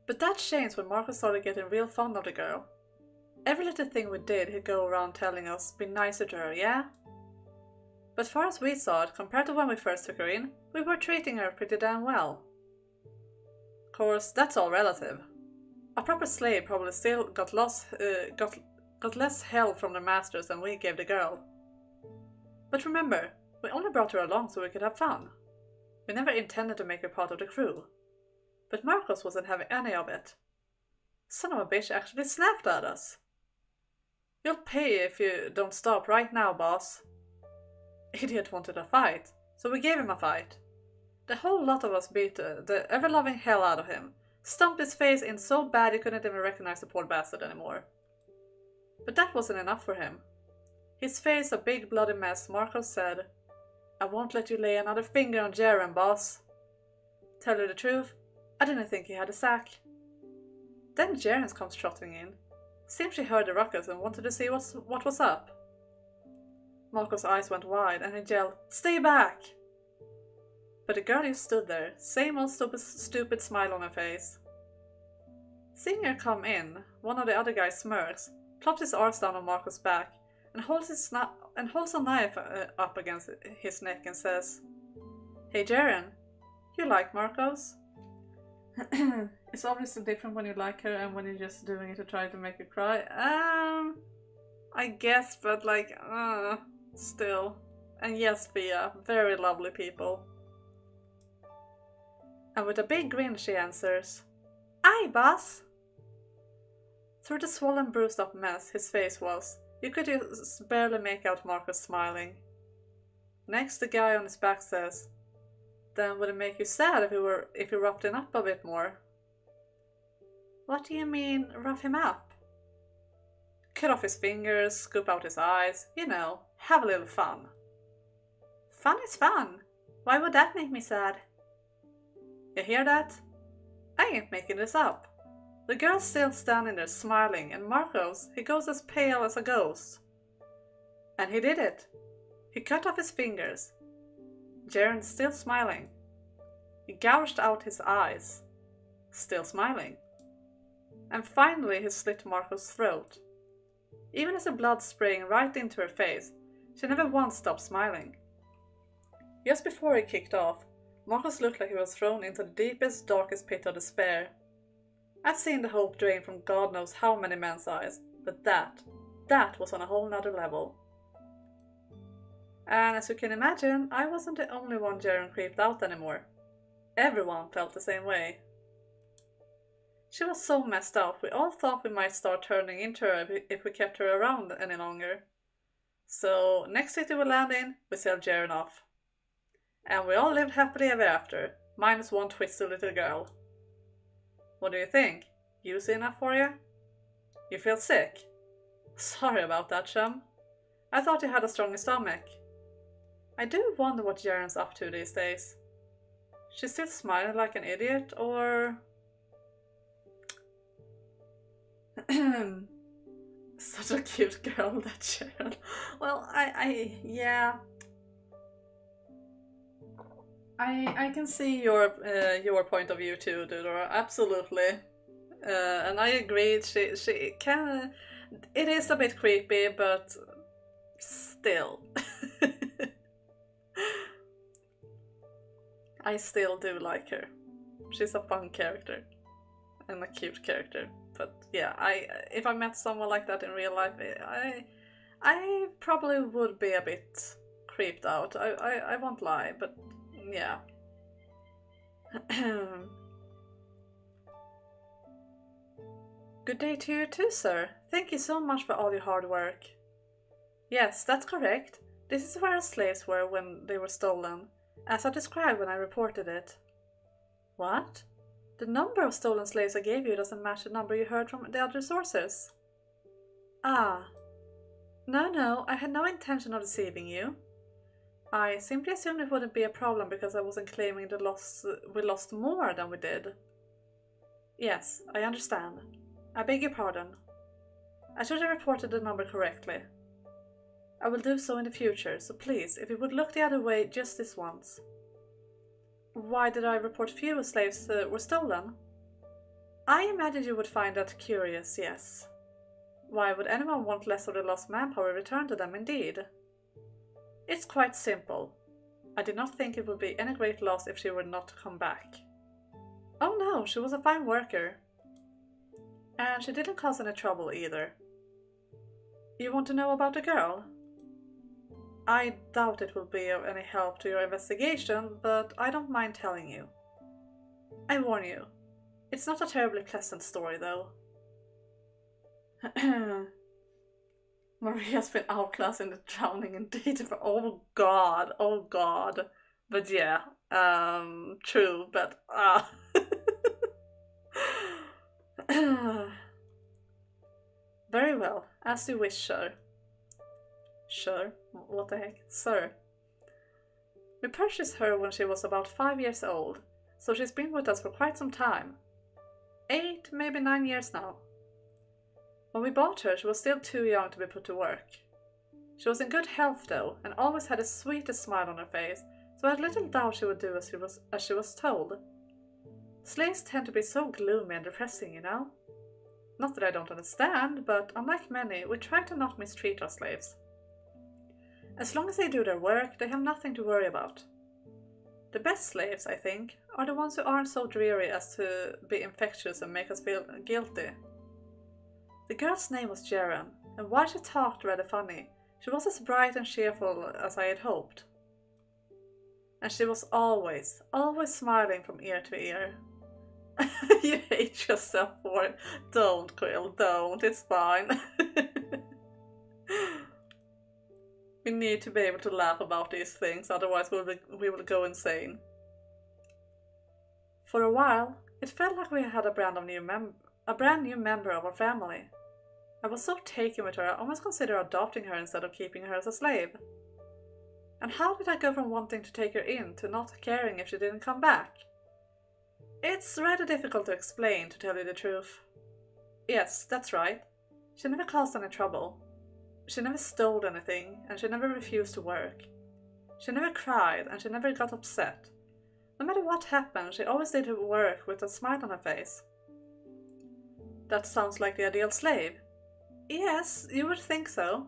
But that changed when Marcus started getting real fond of the girl. Every little thing we did, he'd go around telling us, be nicer to her, yeah? But far as we saw it, compared to when we first took her in, we were treating her pretty damn well. Of course, that's all relative. A proper slave probably still got less hell from their masters than we gave the girl. But remember, we only brought her along so we could have fun. We never intended to make her part of the crew. But Marcos wasn't having any of it. Son of a bitch actually snapped at us. You'll pay if you don't stop right now, boss. Idiot wanted a fight, so we gave him a fight. The whole lot of us beat the ever-loving hell out of him, stomped his face in so bad he couldn't even recognize the poor bastard anymore. But that wasn't enough for him. His face a big bloody mess, Marcos said, I won't let you lay another finger on Jaren, boss. Tell you the truth, I didn't think he had a sack. Then Jaren comes trotting in. Seems she heard the ruckus and wanted to see what was up. Marcos' eyes went wide and he yelled, stay back! But the girl just stood there, same old stupid smile on her face. Seeing her come in, one of the other guys smirks, plops his arms down on Marcos' back, and holds a knife up against his neck and says, Hey Jaren, you like Marcos? It's obviously different when you like her and when you're just doing it to try to make her cry. I guess, but like, still. And yes, Fia, very lovely people. And with a big grin she answers, Aye, boss! Through the swollen, bruised up mess his face was, you could just barely make out Marcos smiling. Next, the guy on his back says, Then would it make you sad if you roughed him up a bit more? What do you mean, rough him up? Cut off his fingers, scoop out his eyes, you know, have a little fun. Fun is fun. Why would that make me sad? You hear that? I ain't making this up. The girl's still standing there smiling, and Marcos, he goes as pale as a ghost. And he did it. He cut off his fingers. Jaren's still smiling. He gouged out his eyes. Still smiling. And finally he slit Marcos' throat. Even as the blood spraying right into her face, she never once stopped smiling. Just before he kicked off, Marcos looked like he was thrown into the deepest, darkest pit of despair. I've seen the hope drain from God knows how many men's eyes, but that That was on a whole nother level. And as you can imagine, I wasn't the only one Jaren creeped out anymore. Everyone felt the same way. She was so messed up, we all thought we might start turning into her if we kept her around any longer. So, next city we land in, we sell Jaren off. And we all lived happily ever after, minus one twisted little girl. What do you think? Juicy enough for you? You feel sick? Sorry about that, chum. I thought you had a stronger stomach. I do wonder what Jaren's up to these days. She's still smiling like an idiot, or... Such a cute girl, that Jaren. Well, yeah. I can see your point of view too, Dudora. Absolutely. And I agree, she can... It is a bit creepy, but still. I still do like her. She's a fun character. And a cute character. But yeah, if I met someone like that in real life, I probably would be a bit creeped out. I won't lie, but yeah. Good day to you too, sir. Thank you so much for all your hard work. Yes, that's correct. This is where our slaves were when they were stolen, as I described when I reported it. What? The number of stolen slaves I gave you doesn't match the number you heard from the other sources. Ah. No, I had no intention of deceiving you. I simply assumed it wouldn't be a problem because I wasn't claiming we lost more than we did. Yes, I understand. I beg your pardon. I should have reported the number correctly. I will do so in the future, so please, if you would look the other way just this once. Why did I report fewer slaves were stolen? I imagined you would find that curious, yes. Why would anyone want less of the lost manpower returned to them, indeed? It's quite simple. I did not think it would be any great loss if she were not to come back. Oh no, she was a fine worker. And she didn't cause any trouble either. You want to know about the girl? I doubt it will be of any help to your investigation, but I don't mind telling you. I warn you, it's not a terribly pleasant story, though. Maria's been outclassed in the drowning indeed. Oh god. But yeah, true, but Very well, as you wish, sir. Sure, what the heck, sir. We purchased her when she was about 5 years old, so she's been with us for quite some time. 8, maybe 9 years now. When we bought her, she was still too young to be put to work. She was in good health though, and always had the sweetest smile on her face, so I had little doubt she would do as she was told. Slaves tend to be so gloomy and depressing, you know? Not that I don't understand, but unlike many, we try to not mistreat our slaves. As long as they do their work, they have nothing to worry about. The best slaves, I think, are the ones who aren't so dreary as to be infectious and make us feel guilty. The girl's name was Jaren, and while she talked rather funny, she was as bright and cheerful as I had hoped. And she was always smiling from ear to ear. You hate yourself for it. Don't, Quill, don't, it's fine. We need to be able to laugh about these things, otherwise we will go insane. For a while, it felt like we had a brand new member of our family. I was so taken with her, I almost considered adopting her instead of keeping her as a slave. And how did I go from wanting to take her in to not caring if she didn't come back? It's rather difficult to explain, to tell you the truth. Yes, that's right. She never caused any trouble. She never stole anything, and she never refused to work. She never cried, and she never got upset. No matter what happened, she always did her work with a smile on her face. That sounds like the ideal slave. Yes, you would think so.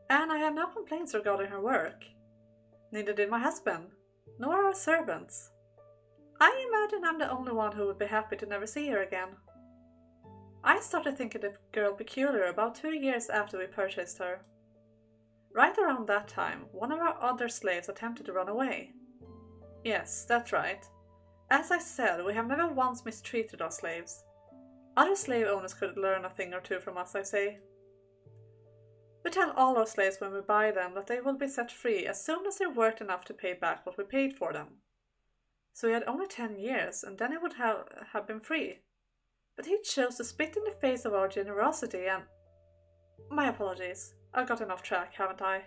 And I have no complaints regarding her work. Neither did my husband, nor our servants. I imagine I'm the only one who would be happy to never see her again. I started thinking the girl peculiar about 2 years after we purchased her. Right around that time, one of our other slaves attempted to run away. Yes, that's right. As I said, we have never once mistreated our slaves. Other slave owners could learn a thing or two from us, I say. We tell all our slaves when we buy them that they will be set free as soon as they're worth enough to pay back what we paid for them. So he had only 10 years, and then he would have been free. But he chose to spit in the face of our generosity and... My apologies, I've gotten off track, haven't I?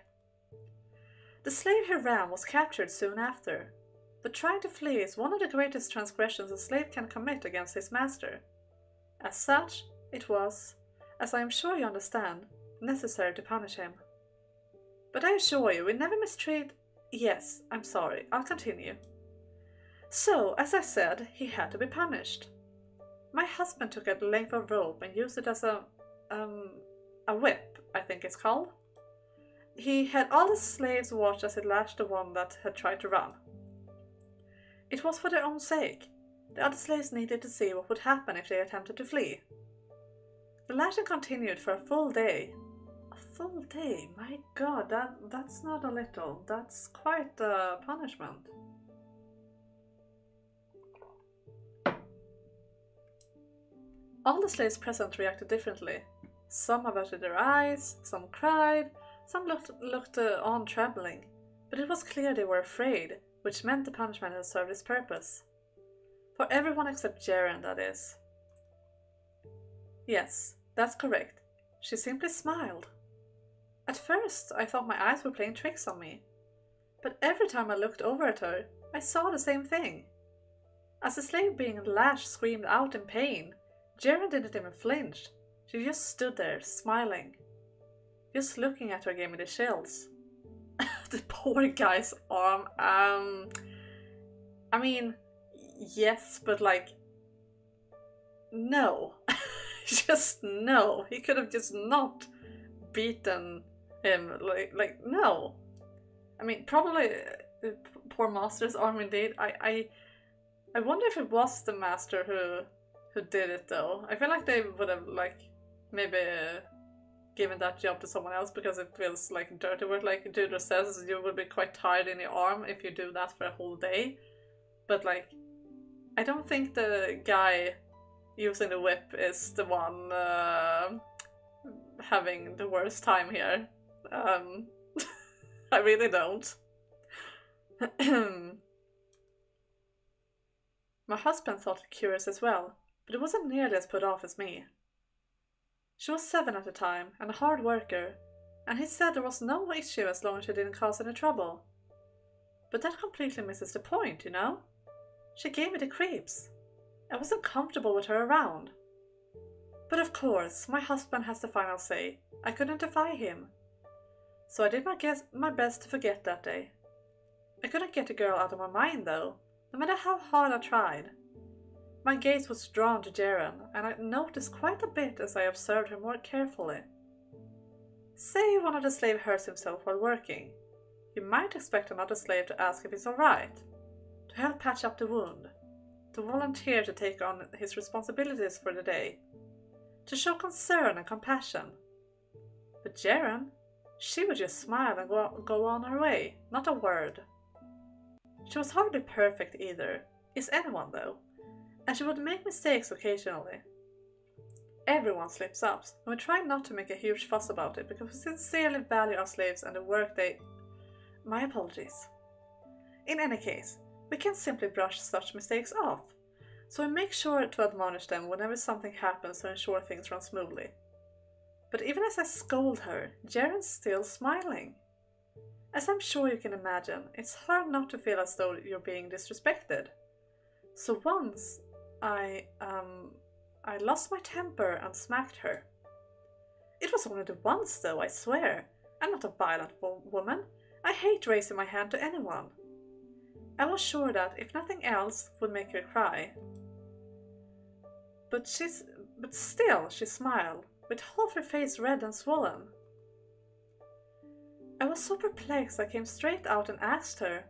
The slave he ran was captured soon after, but trying to flee is one of the greatest transgressions a slave can commit against his master. As such, it was, as I am sure you understand, necessary to punish him. But I assure you, we never mistreat... Yes, I'm sorry, I'll continue. So, as I said, he had to be punished. My husband took a length of rope and used it as a whip, I think it's called. He had all the slaves watch as he lashed the one that had tried to run. It was for their own sake. The other slaves needed to see what would happen if they attempted to flee. The lashing continued for a full day. A full day? My God, that's not a little. That's quite a punishment. All the slaves present reacted differently. Some averted their eyes, some cried, some looked on trembling, but it was clear they were afraid, which meant the punishment had served its purpose. For everyone except Jaren, that is. Yes, that's correct. She simply smiled. At first, I thought my eyes were playing tricks on me, but every time I looked over at her, I saw the same thing. As the slave being lashed screamed out in pain, Jaren didn't even flinch. She just stood there, smiling. Just looking at her gave me the chills. The poor guy's arm, I mean, yes, but like, no. Just no. He could have just not beaten him, like no. I mean, probably poor master's arm indeed. I wonder if it was the master who did it though. I feel like they would have like maybe given that job to someone else because it feels like dirty work. Like Deirdre says, you will be quite tired in your arm if you do that for a whole day. But like, I don't think the guy using the whip is the one having the worst time here. I really don't. My husband thought it curious as well, but it wasn't nearly as put off as me. She was 7 at the time and a hard worker, and he said there was no issue as long as she didn't cause any trouble. But that completely misses the point, you know? She gave me the creeps. I wasn't comfortable with her around. But of course, my husband has the final say. I couldn't defy him. So I did my best to forget that day. I couldn't get the girl out of my mind though, no matter how hard I tried. My gaze was drawn to Jaren, and I noticed quite a bit as I observed her more carefully. Say one of the slaves hurts himself while working. You might expect another slave to ask if he's alright, to help patch up the wound, to volunteer to take on his responsibilities for the day, to show concern and compassion. But Jaren, she would just smile and go on her way, not a word. She was hardly perfect either, is anyone though, and she would make mistakes occasionally. Everyone slips up, and we try not to make a huge fuss about it because we sincerely value our slaves and the work they... My apologies. In any case, we can simply brush such mistakes off, so we make sure to admonish them whenever something happens to ensure things run smoothly. But even as I scold her, Jaren's still smiling. As I'm sure you can imagine, it's hard not to feel as though you're being disrespected. So once, I lost my temper and smacked her. It was only the once though, I swear. I'm not a violent woman. I hate raising my hand to anyone. I was sure that, if nothing else, would make her cry. But still she smiled, with half her face red and swollen. I was so perplexed I came straight out and asked her,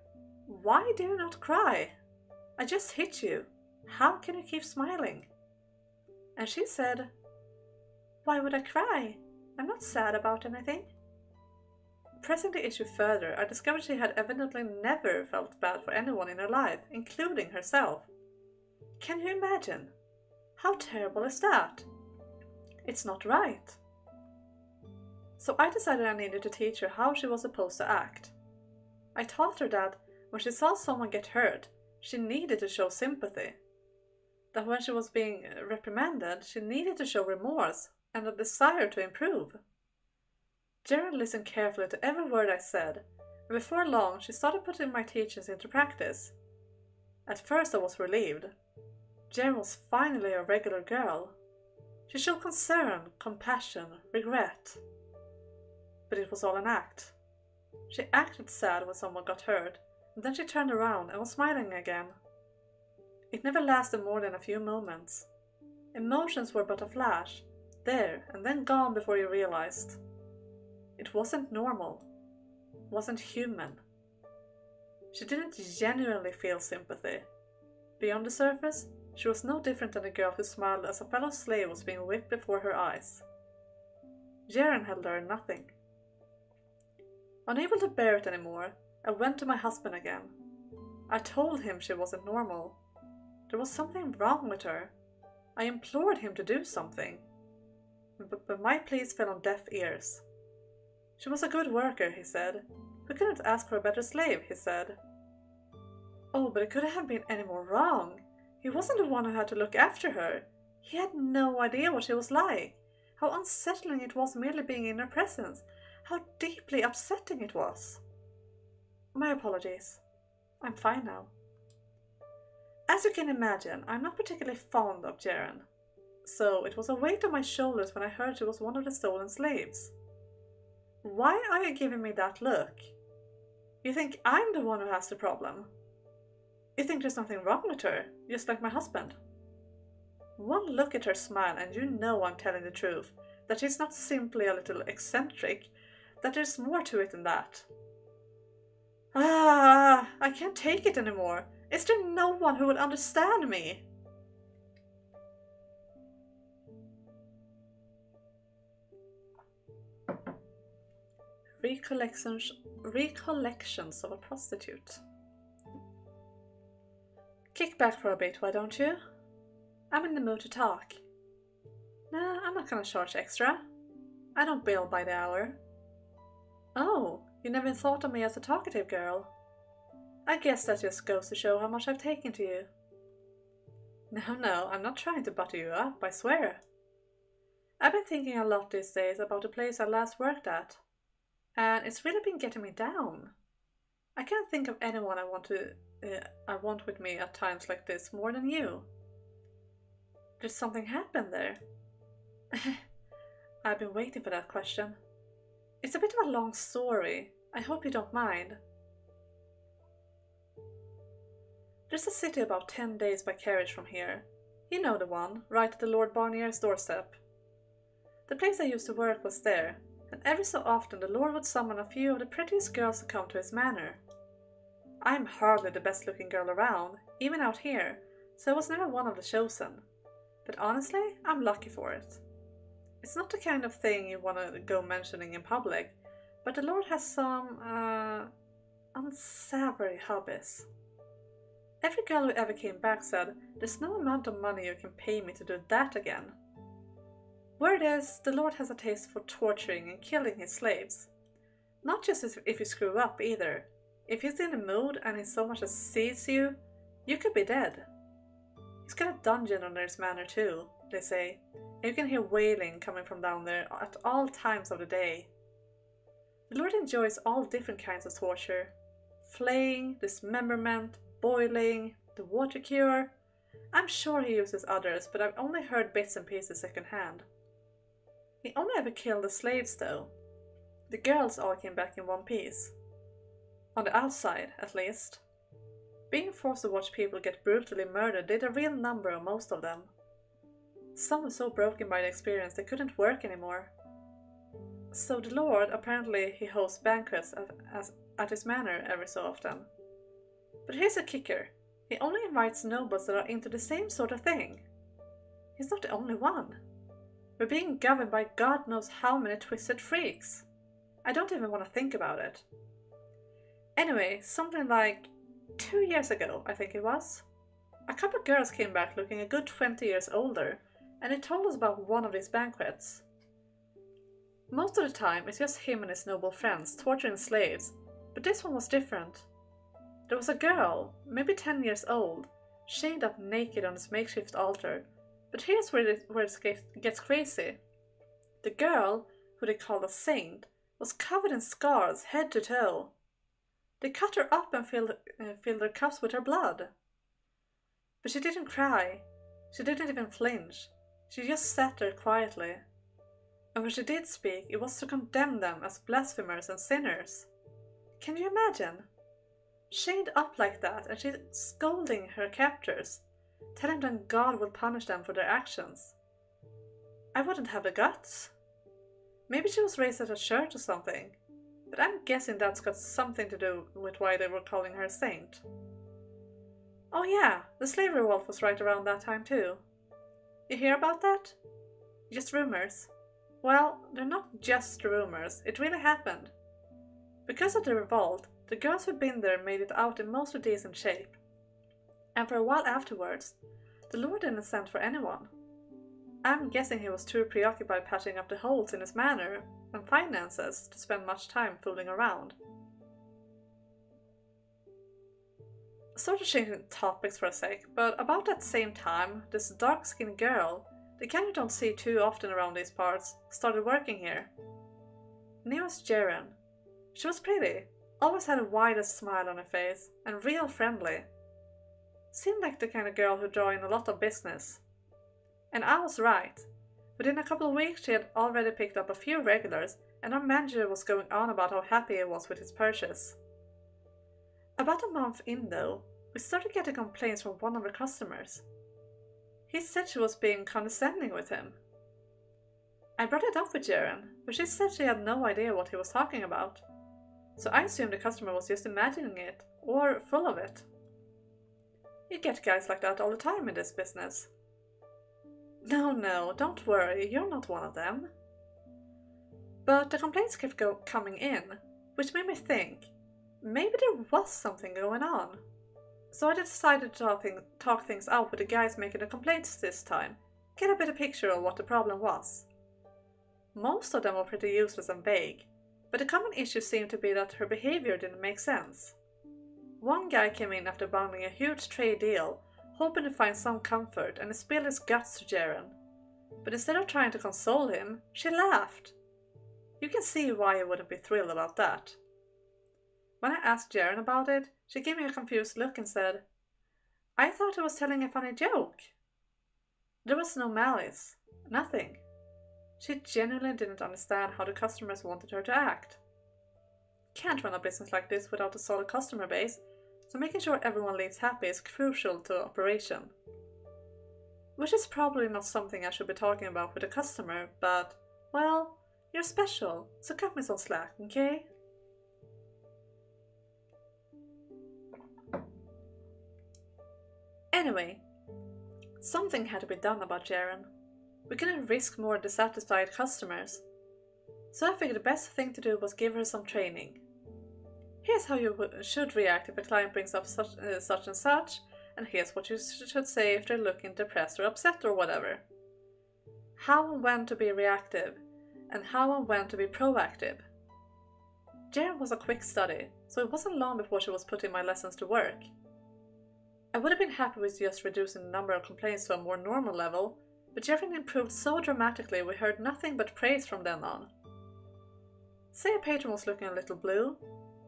"Why do you not cry? I just hit you. How can you keep smiling?" And she said, Why would I cry? I'm not sad about anything. Pressing the issue further, I discovered she had evidently never felt bad for anyone in her life, including herself. Can you imagine? How terrible is that? It's not right. So I decided I needed to teach her how she was supposed to act. I taught her that when she saw someone get hurt, she needed to show sympathy. That when she was being reprimanded, she needed to show remorse and a desire to improve. Jaren listened carefully to every word I said, and before long she started putting my teachings into practice. At first I was relieved. Jaren was finally a regular girl. She showed concern, compassion, regret. But it was all an act. She acted sad when someone got hurt, and then she turned around and was smiling again. It never lasted more than a few moments. Emotions were but a flash, there and then gone before you realized. It wasn't normal, wasn't human. She didn't genuinely feel sympathy. Beyond the surface, she was no different than a girl who smiled as a fellow slave was being whipped before her eyes. Jaren had learned nothing. Unable to bear it anymore, I went to my husband again. I told him she wasn't normal. There was something wrong with her. I implored him to do something. But my pleas fell on deaf ears. She was a good worker, he said. We couldn't ask for a better slave, he said. Oh, but it couldn't have been any more wrong. He wasn't the one who had to look after her. He had no idea what she was like. How unsettling it was merely being in her presence. How deeply upsetting it was. My apologies. I'm fine now. As you can imagine, I'm not particularly fond of Jaren. So it was a weight on my shoulders when I heard she was one of the stolen slaves. Why are you giving me that look? You think I'm the one who has the problem? You think there's something wrong with her, just like my husband? One look at her smile and you know I'm telling the truth, that she's not simply a little eccentric, that there's more to it than that. I can't take it anymore. Is there no one who will understand me? Recollections of a prostitute. Kick back for a bit, why don't you? I'm in the mood to talk. Nah, I'm not gonna charge extra. I don't bill by the hour. Oh, you never thought of me as a talkative girl? I guess that just goes to show how much I've taken to you. No, I'm not trying to butter you up, I swear. I've been thinking a lot these days about the place I last worked at. And it's really been getting me down. I can't think of anyone I want with me at times like this more than you. Did something happen there? I've been waiting for that question. It's a bit of a long story. I hope you don't mind. There's a city about 10 days by carriage from here. You know the one, right at the Lord Barnier's doorstep. The place I used to work was there, and every so often the Lord would summon a few of the prettiest girls to come to his manor. I'm hardly the best looking girl around, even out here, so I was never one of the chosen. But honestly, I'm lucky for it. It's not the kind of thing you want to go mentioning in public, but the Lord has some, unsavory hobbies. Every girl who ever came back said, there's no amount of money you can pay me to do that again. Word is, the Lord has a taste for torturing and killing his slaves. Not just if you screw up either. If he's in the mood and he so much as sees you, you could be dead. He's got a dungeon under his manor too, they say, and you can hear wailing coming from down there at all times of the day. The Lord enjoys all different kinds of torture. Flaying, dismemberment, boiling, the water cure. I'm sure he uses others, but I've only heard bits and pieces secondhand. He only ever killed the slaves though. The girls all came back in one piece. On the outside, at least. Being forced to watch people get brutally murdered did a real number on most of them. Some were so broken by the experience they couldn't work anymore. So the Lord, apparently he hosts banquets at his manor every so often. But here's a kicker. He only invites nobles that are into the same sort of thing. He's not the only one. We're being governed by God knows how many twisted freaks. I don't even want to think about it. Anyway, something like 2 years ago, I think it was, a couple of girls came back looking a good 20 years older, and they told us about one of these banquets. Most of the time, it's just him and his noble friends torturing slaves, but this one was different. There was a girl, maybe 10 years old, chained up naked on this makeshift altar, but here's where it gets crazy. The girl, who they called a saint, was covered in scars head to toe. They cut her up and filled her cups with her blood. But she didn't cry. She didn't even flinch. She just sat there quietly. And when she did speak, it was to condemn them as blasphemers and sinners. Can you imagine? Chained up like that, and she's scolding her captors, telling them God will punish them for their actions. I wouldn't have the guts. Maybe she was raised at a church or something, but I'm guessing that's got something to do with why they were calling her a saint. Oh yeah, the slave revolt was right around that time too. You hear about that? Just rumors. Well, they're not just rumors, it really happened. Because of the revolt, the girls who'd been there made it out in mostly decent shape. And for a while afterwards, the Lord didn't send for anyone. I'm guessing he was too preoccupied patching up the holes in his manor and finances to spend much time fooling around. Sort of changing topics for a sec, but about that same time, this dark-skinned girl, the kind you don't see too often around these parts, started working here. Her name was Jaren. She was pretty, always had the widest smile on her face, and real friendly. Seemed like the kind of girl who'd draw in a lot of business. And I was right. Within a couple of weeks she had already picked up a few regulars, and our manager was going on about how happy he was with his purchase. About a month in though, we started getting complaints from one of our customers. He said she was being condescending with him. I brought it up with Jaren, but she said she had no idea what he was talking about. So I assumed the customer was just imagining it, or full of it. You get guys like that all the time in this business. No, don't worry, you're not one of them. But the complaints kept coming in, which made me think, maybe there was something going on. So I decided to talk things out with the guys making the complaints this time, get a better picture of what the problem was. Most of them were pretty useless and vague, but the common issue seemed to be that her behavior didn't make sense. One guy came in after bundling a huge trade deal, hoping to find some comfort, and he spilled his guts to Jaren. But instead of trying to console him, she laughed. You can see why he wouldn't be thrilled about that. When I asked Jaren about it, she gave me a confused look and said, I thought he was telling a funny joke. There was no malice, nothing. She genuinely didn't understand how the customers wanted her to act. Can't run a business like this without a solid customer base, so making sure everyone leaves happy is crucial to the operation. Which is probably not something I should be talking about with a customer, but, well, you're special, so cut me some slack, okay? Anyway, something had to be done about Jaren. We couldn't risk more dissatisfied customers. So I figured the best thing to do was give her some training. Here's how you should react if a client brings up such and such, and here's what you should say if they're looking depressed or upset or whatever. How and when to be reactive, and how and when to be proactive. Jaren was a quick study, so it wasn't long before she was putting my lessons to work. I would have been happy with just reducing the number of complaints to a more normal level, but Jaren improved so dramatically we heard nothing but praise from then on. Say a patron was looking a little blue,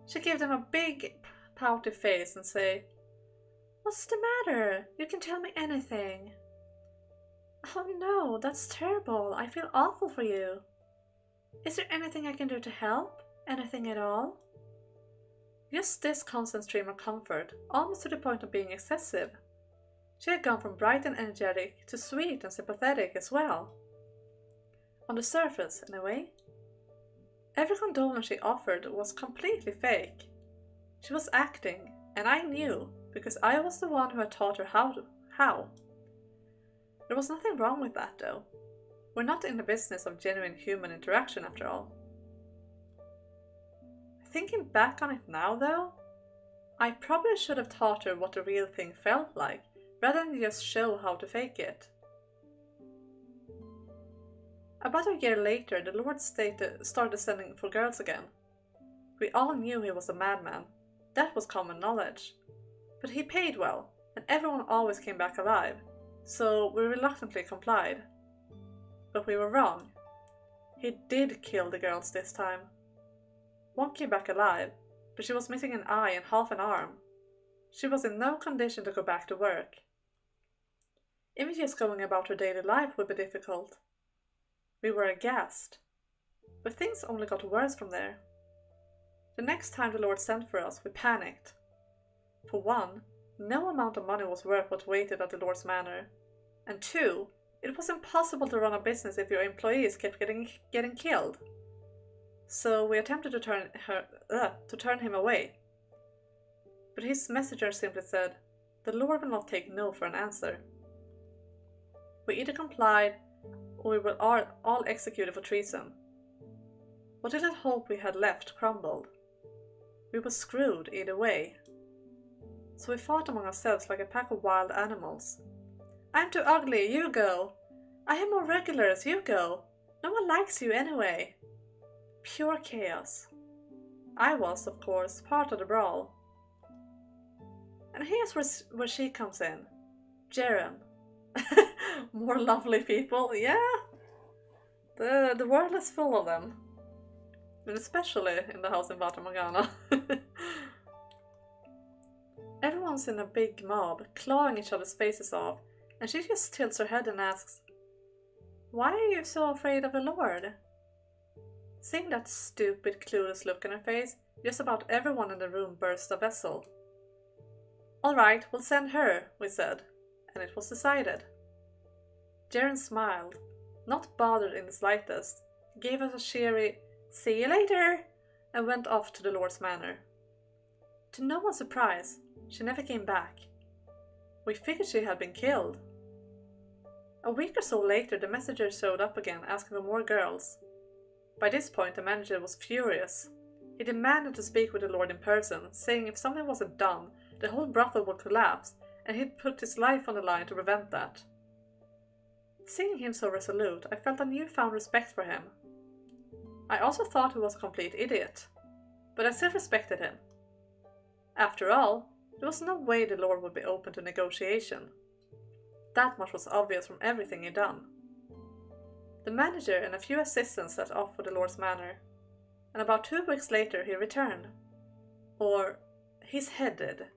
she gave them a big pouty face and say, What's the matter? You can tell me anything. Oh no, that's terrible. I feel awful for you. Is there anything I can do to help? Anything at all? Just this constant stream of comfort, almost to the point of being excessive. She had gone from bright and energetic to sweet and sympathetic as well. On the surface, anyway. Every condolence she offered was completely fake. She was acting, and I knew, because I was the one who had taught her how. There was nothing wrong with that, though. We're not in the business of genuine human interaction after all. Thinking back on it now though, I probably should have taught her what the real thing felt like, rather than just show how to fake it. About a year later, the Lord started sending for girls again. We all knew he was a madman. That was common knowledge. But he paid well, and everyone always came back alive, so we reluctantly complied. But we were wrong. He did kill the girls this time. One came back alive, but she was missing an eye and half an arm. She was in no condition to go back to work. Even just going about her daily life would be difficult. We were aghast. But things only got worse from there. The next time the Lord sent for us, we panicked. For one, no amount of money was worth what waited at the Lord's manor. And two, it was impossible to run a business if your employees kept getting killed. So we attempted to turn him away. But his messenger simply said, "The Lord will not take no for an answer." We either complied, or we were all executed for treason. What little hope we had left crumbled. We were screwed either way. So we fought among ourselves like a pack of wild animals. "I'm too ugly, you go. I have more regulars, you go. No one likes you anyway." Pure chaos. I was, of course, part of the brawl. And here's where she comes in. Jaren. More lovely people, yeah. The world is full of them. And especially in the house in Fata Morgana. Everyone's in a big mob, clawing each other's faces off, and she just tilts her head and asks, "Why are you so afraid of the Lord?" Seeing that stupid, clueless look on her face, just about everyone in the room burst a vessel. "All right, we'll send her," we said, and it was decided. Jaren smiled, not bothered in the slightest, gave us a cheery "See you later," and went off to the Lord's manor. To no one's surprise, she never came back. We figured she had been killed. A week or so later, the messenger showed up again, asking for more girls. By this point, the manager was furious. He demanded to speak with the Lord in person, saying if something wasn't done, the whole brothel would collapse, and he'd put his life on the line to prevent that. Seeing him so resolute, I felt a newfound respect for him. I also thought he was a complete idiot, but I still respected him. After all, there was no way the Lord would be open to negotiation. That much was obvious from everything he'd done. The manager and a few assistants set off for the Lord's manor, and about 2 weeks later he returned. Or, his head did.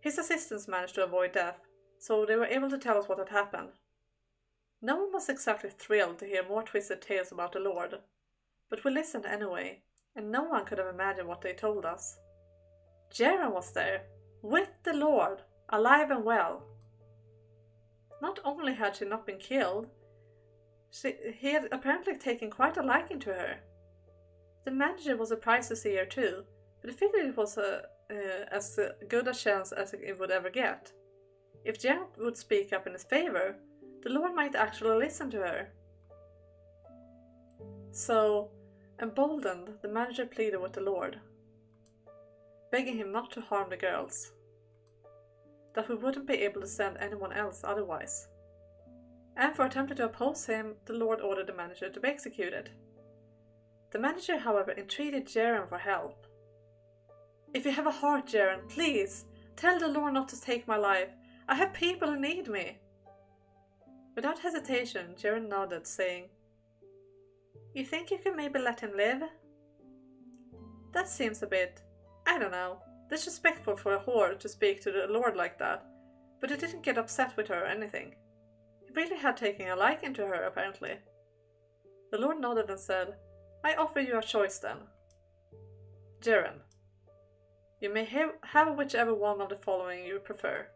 His assistants managed to avoid death, so they were able to tell us what had happened. No one was exactly thrilled to hear more twisted tales about the Lord, but we listened anyway, and no one could have imagined what they told us. Jaren was there, with the Lord, alive and well. Not only had she not been killed, he had apparently taken quite a liking to her. The manager was surprised to see her too, but he figured it was as good a chance as it would ever get. If Jaren would speak up in his favor, the Lord might actually listen to her. So, emboldened, the manager pleaded with the Lord, begging him not to harm the girls, that we wouldn't be able to send anyone else otherwise. And for attempting to oppose him, the Lord ordered the manager to be executed. The manager, however, entreated Jaren for help. "If you have a heart, Jaren, please, tell the Lord not to take my life. I have people who need me." Without hesitation, Jaren nodded, saying, "You think you can maybe let him live?" That seems a bit, I don't know, disrespectful for a whore to speak to the Lord like that, but he didn't get upset with her or anything. He really had taken a liking to her, apparently. The Lord nodded and said, "I offer you a choice then. Jaren, you may have whichever one of the following you prefer.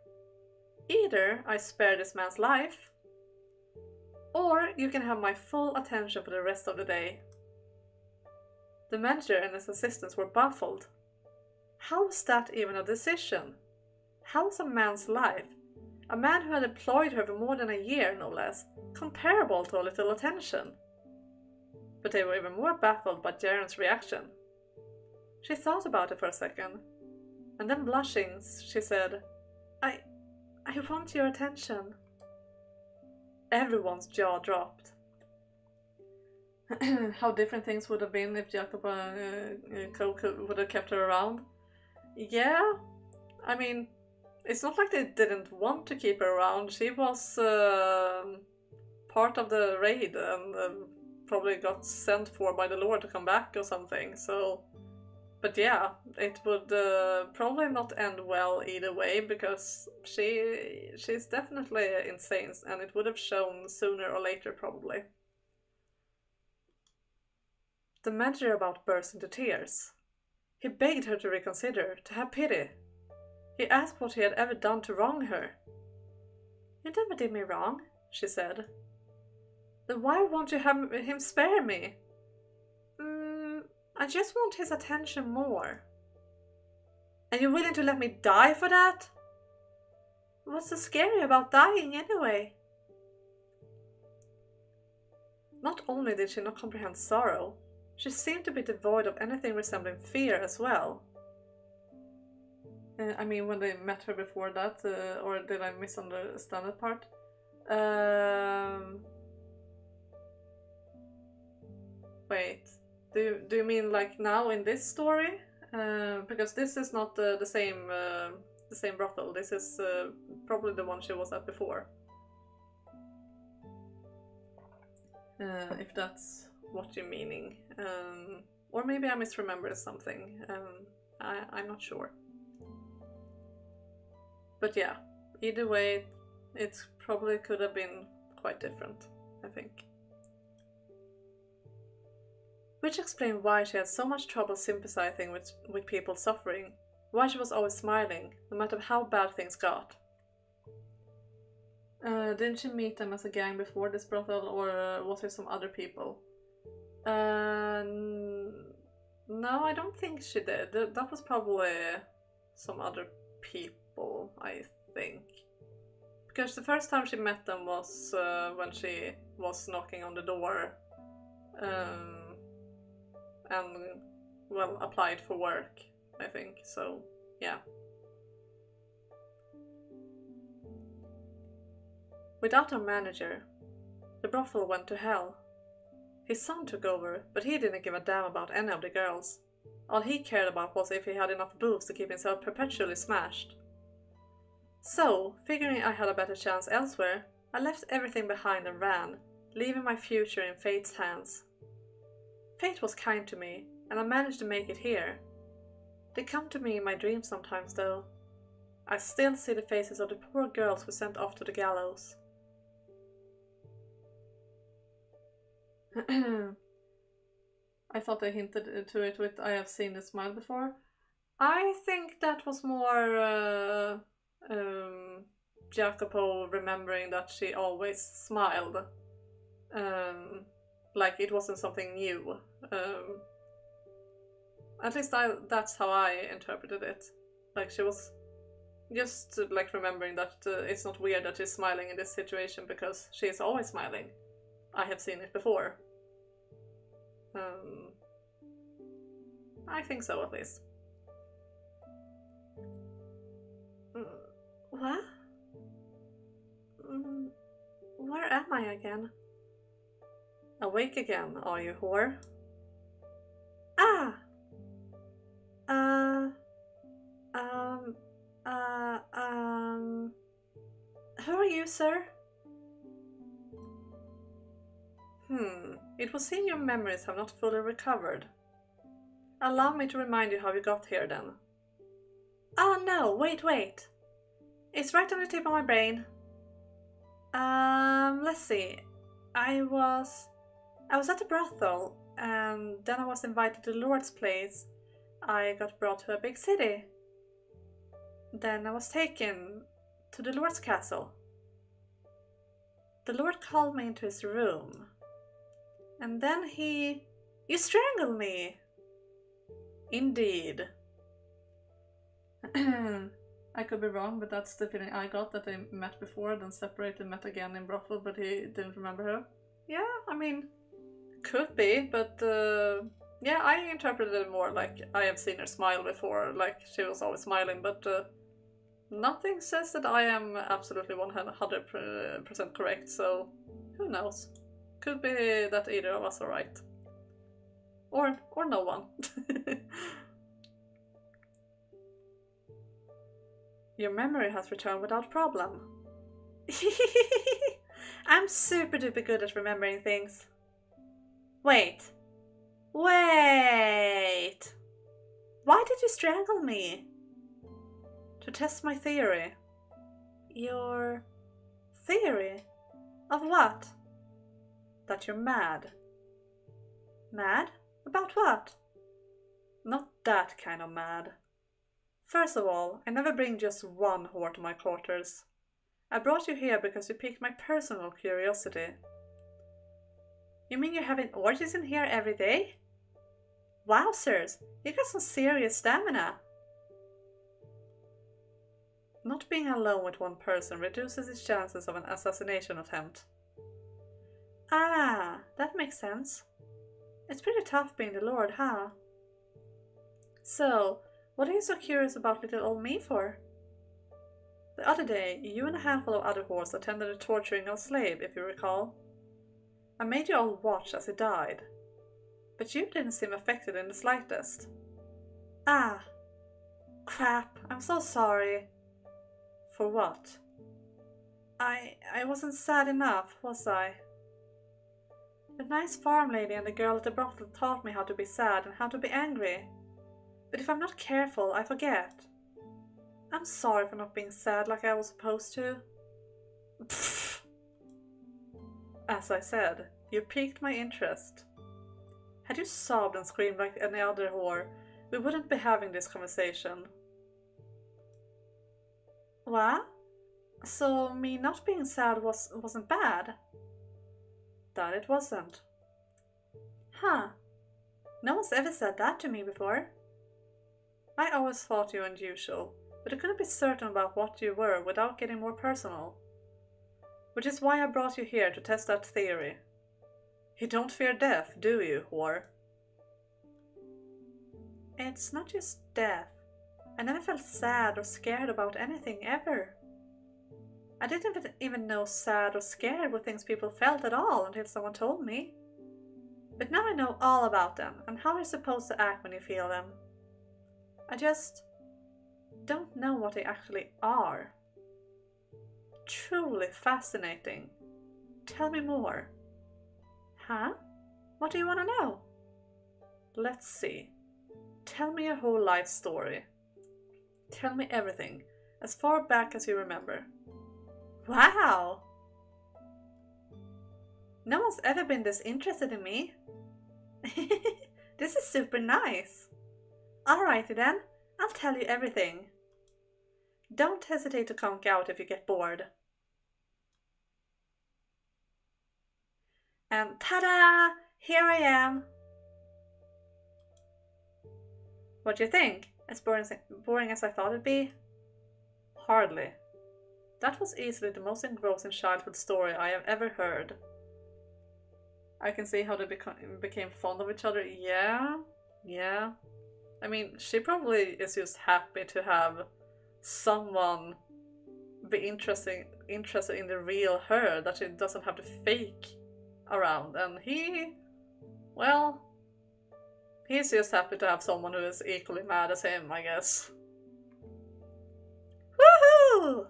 Either I spare this man's life, or you can have my full attention for the rest of the day." The manager and his assistants were baffled. How is that even a decision? How is a man's life, A man who had employed her for more than a year, no less, comparable to a little attention. But they were even more baffled by Jaren's reaction. She thought about it for a second, and then blushing, she said, I want your attention. Everyone's jaw dropped. How different things would have been if Jacopo and would have kept her around. Yeah, I mean, it's not like they didn't want to keep her around. She was part of the raid and probably got sent for by the Lord to come back or something. So, but yeah, it would probably not end well either way, because she's definitely insane, and it would have shown sooner or later probably. The manager about burst into tears. He begged her to reconsider, to have pity. He asked what he had ever done to wrong her. You never did me wrong, she said. Then why won't you have him spare me? I just want his attention more. And you're willing to let me die for that? What's so scary about dying anyway? Not only did she not comprehend sorrow, she seemed to be devoid of anything resembling fear as well. I mean, when they met her before that, or did I misunderstand that part? Wait, do you mean like now in this story? Because this is not the same brothel. This is probably the one she was at before. If that's what you're meaning. Or maybe I misremembered something. I'm not sure. But yeah, either way, it probably could have been quite different, I think. Which explained why she had so much trouble sympathizing with people suffering, why she was always smiling, no matter how bad things got. Didn't she meet them as a gang before this brothel, or was there some other people? No, I don't think she did. That was probably some other people, I think. Because the first time she met them was when she was knocking on the door and, well, applied for work, I think. So, yeah. Without a manager, the brothel went to hell. His son took over, but he didn't give a damn about any of the girls. All he cared about was if he had enough booze to keep himself perpetually smashed. So, figuring I had a better chance elsewhere, I left everything behind and ran, leaving my future in fate's hands. Fate was kind to me, and I managed to make it here. They come to me in my dreams sometimes, though. I still see the faces of the poor girls we sent off to the gallows. I thought I hinted to it with I have seen this smile before. I think that was more Jacopo remembering that she always smiled. Like it wasn't something new. At least that's how I interpreted it. Like she was just like remembering that it's not weird that she's smiling in this situation because she is always smiling. I have seen it before. I think so, at least. What? Where am I again? Awake again, are you, whore? Ah! Who are you, sir? It would seem your memories have not fully recovered. Allow me to remind you how you got here, then. Oh no, wait. It's right on the tip of my brain. Let's see. I was at the brothel, and then I was invited to the Lord's place. I got brought to a big city. Then I was taken to the Lord's castle. The Lord called me into his room. And then you strangled me! Indeed. I could be wrong, but that's the feeling I got, that they met before, then separated, met again in brothel, but he didn't remember her. Yeah, I mean, could be, but yeah, I interpreted it more like I have seen her smile before, like she was always smiling, but nothing says that I am absolutely 100% correct, so who knows? Could be that either of us are right. Or no one. Your memory has returned without problem. I'm super duper good at remembering things. Wait. Why did you strangle me? To test my theory. Your theory? Of what? That you're mad. Mad? About what? Not that kind of mad. First of all, I never bring just one whore to my quarters. I brought you here because you piqued my personal curiosity. You mean you're having orgies in here every day? Wowzers, you got some serious stamina. Not being alone with one person reduces its chances of an assassination attempt. Ah, that makes sense. It's pretty tough being the Lord, huh? So, what are you so curious about little old me for? The other day, you and a handful of other whores attended the torturing of a slave, if you recall. I made you all watch as he died. But you didn't seem affected in the slightest. Ah. Crap, I'm so sorry. For what? I wasn't sad enough, was I? The nice farm lady and the girl at the brothel taught me how to be sad and how to be angry. But if I'm not careful, I forget. I'm sorry for not being sad like I was supposed to. Pfft. As I said, you piqued my interest. Had you sobbed and screamed like any other whore, we wouldn't be having this conversation. What? So me not being sad wasn't bad? That it wasn't. Huh. No one's ever said that to me before. I always thought you unusual, but I couldn't be certain about what you were without getting more personal. Which is why I brought you here to test that theory. You don't fear death, do you, whore? It's not just death. I never felt sad or scared about anything ever. I didn't even know sad or scared were things people felt at all until someone told me. But now I know all about them and how you're supposed to act when you feel them. I just don't know what they actually are. Truly fascinating. Tell me more. Huh? What do you want to know? Let's see. Tell me your whole life story. Tell me everything, as far back as you remember. Wow! No one's ever been this interested in me. This is super nice. Alrighty then, I'll tell you everything. Don't hesitate to conk out if you get bored. And ta-da! Here I am! What do you think? As boring as I thought it'd be? Hardly. That was easily the most engrossing childhood story I have ever heard. I can see how they became fond of each other. Yeah. I mean, she probably is just happy to have someone be interested in the real her, that she doesn't have to fake around. And he's just happy to have someone who is equally mad as him, I guess. Woohoo!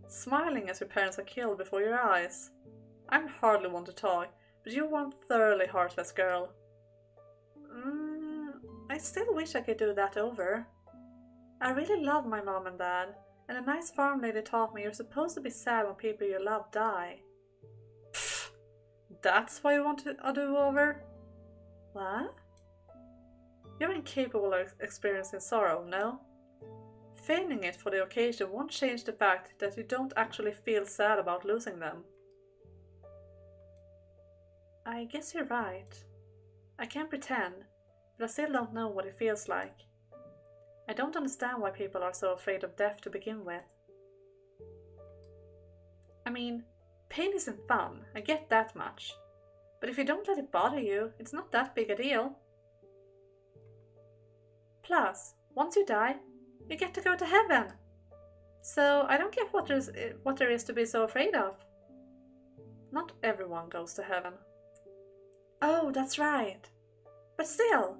Smiling as your parents are killed before your eyes. I'm hardly one to talk, but you're one thoroughly heartless girl. I still wish I could do that over. I really love my mom and dad, and a nice farm lady taught me you're supposed to be sad when people you love die. Pfft, that's why you want a do-over? What? You're incapable of experiencing sorrow, no? Feigning it for the occasion won't change the fact that you don't actually feel sad about losing them. I guess you're right. I can't pretend, but I still don't know what it feels like. I don't understand why people are so afraid of death to begin with. I mean, pain isn't fun, I get that much. But if you don't let it bother you, it's not that big a deal. Plus, once you die, you get to go to heaven. So I don't get what there is to be so afraid of. Not everyone goes to heaven. Oh, that's right. But still,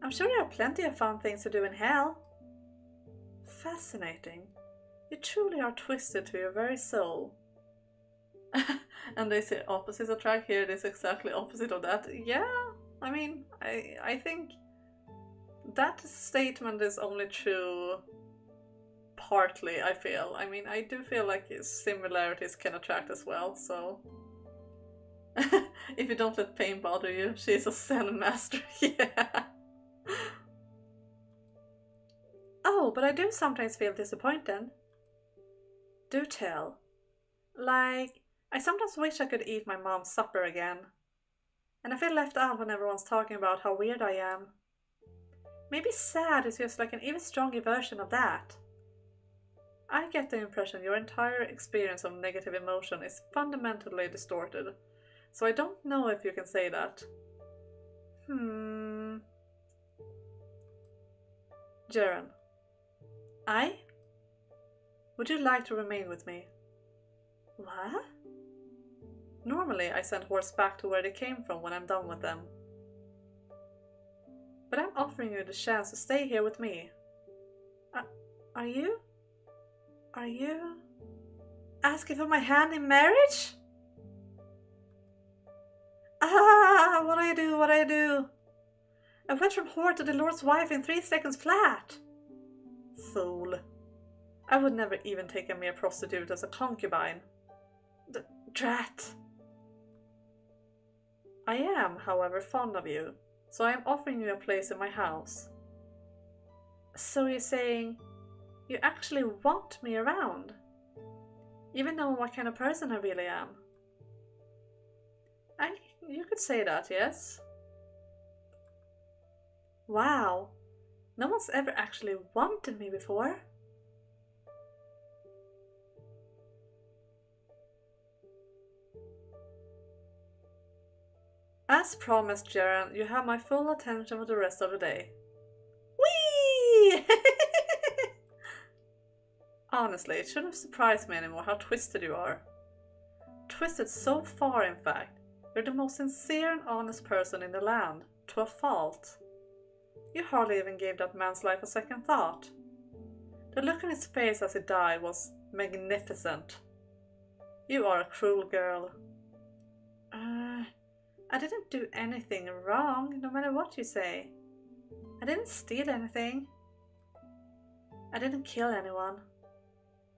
I'm sure there are plenty of fun things to do in hell. Fascinating. You truly are twisted to your very soul. And they say opposites attract. Here it is exactly opposite of that. Yeah, I mean, I think that statement is only true partly, I feel. I mean, I do feel like similarities can attract as well, so... If you don't let pain bother you, she's a Zen master. Yeah. Oh, but I do sometimes feel disappointed. Do tell. Like, I sometimes wish I could eat my mom's supper again. And I feel left out when everyone's talking about how weird I am. Maybe sad is just like an even stronger version of that. I get the impression your entire experience of negative emotion is fundamentally distorted. So I don't know if you can say that. Jaren. I? Would you like to remain with me? What? Normally I send horses back to where they came from when I'm done with them. But I'm offering you the chance to stay here with me. Are you? Are you asking for my hand in marriage? What do I do? What do I do? I went from whore to the Lord's wife in 3 seconds flat. Fool. I would never even take a mere prostitute as a concubine. Drat. I am, however, fond of you, so I am offering you a place in my house. So you're saying you actually want me around? Even knowing what kind of person I really am? You could say that, yes. Wow, no one's ever actually wanted me before. As promised, Jaren, you have my full attention for the rest of the day. Whee! Honestly, it shouldn't surprise me anymore how twisted you are. Twisted so far, in fact. You're the most sincere and honest person in the land, to a fault. You hardly even gave that man's life a second thought. The look on his face as he died was magnificent. You are a cruel girl. I didn't do anything wrong, no matter what you say. I didn't steal anything. I didn't kill anyone.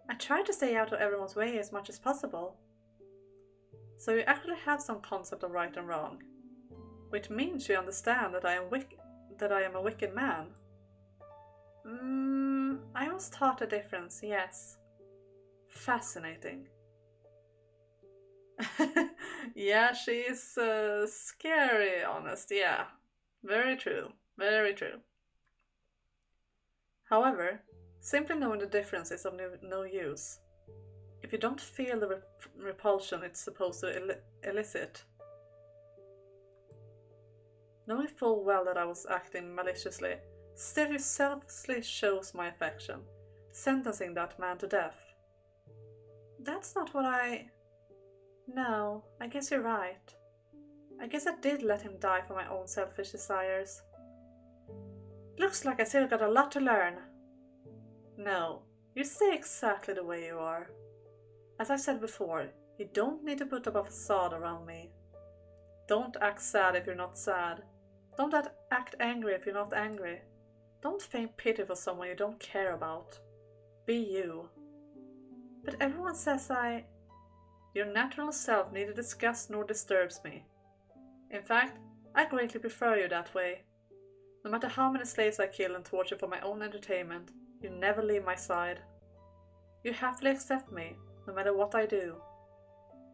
I tried to stay out of everyone's way as much as possible. So you actually have some concept of right and wrong, which means you understand that I am a wicked man. I was taught a difference, yes. Fascinating. Yeah, she's scary, honest, yeah. Very true, very true. However, simply knowing the difference is of no use. If you don't feel the repulsion it's supposed to elicit. Knowing full well that I was acting maliciously, still you selflessly chose my affection, sentencing that man to death. That's not what I... No, I guess you're right. I guess I did let him die for my own selfish desires. Looks like I still got a lot to learn. No, you stay exactly the way you are. As I said before, you don't need to put up a facade around me. Don't act sad if you're not sad. Don't act angry if you're not angry. Don't feign pity for someone you don't care about. Be you. But everyone says Your natural self neither disgusts nor disturbs me. In fact, I greatly prefer you that way. No matter how many slaves I kill and torture for my own entertainment, you never leave my side. You happily accept me, no matter what I do.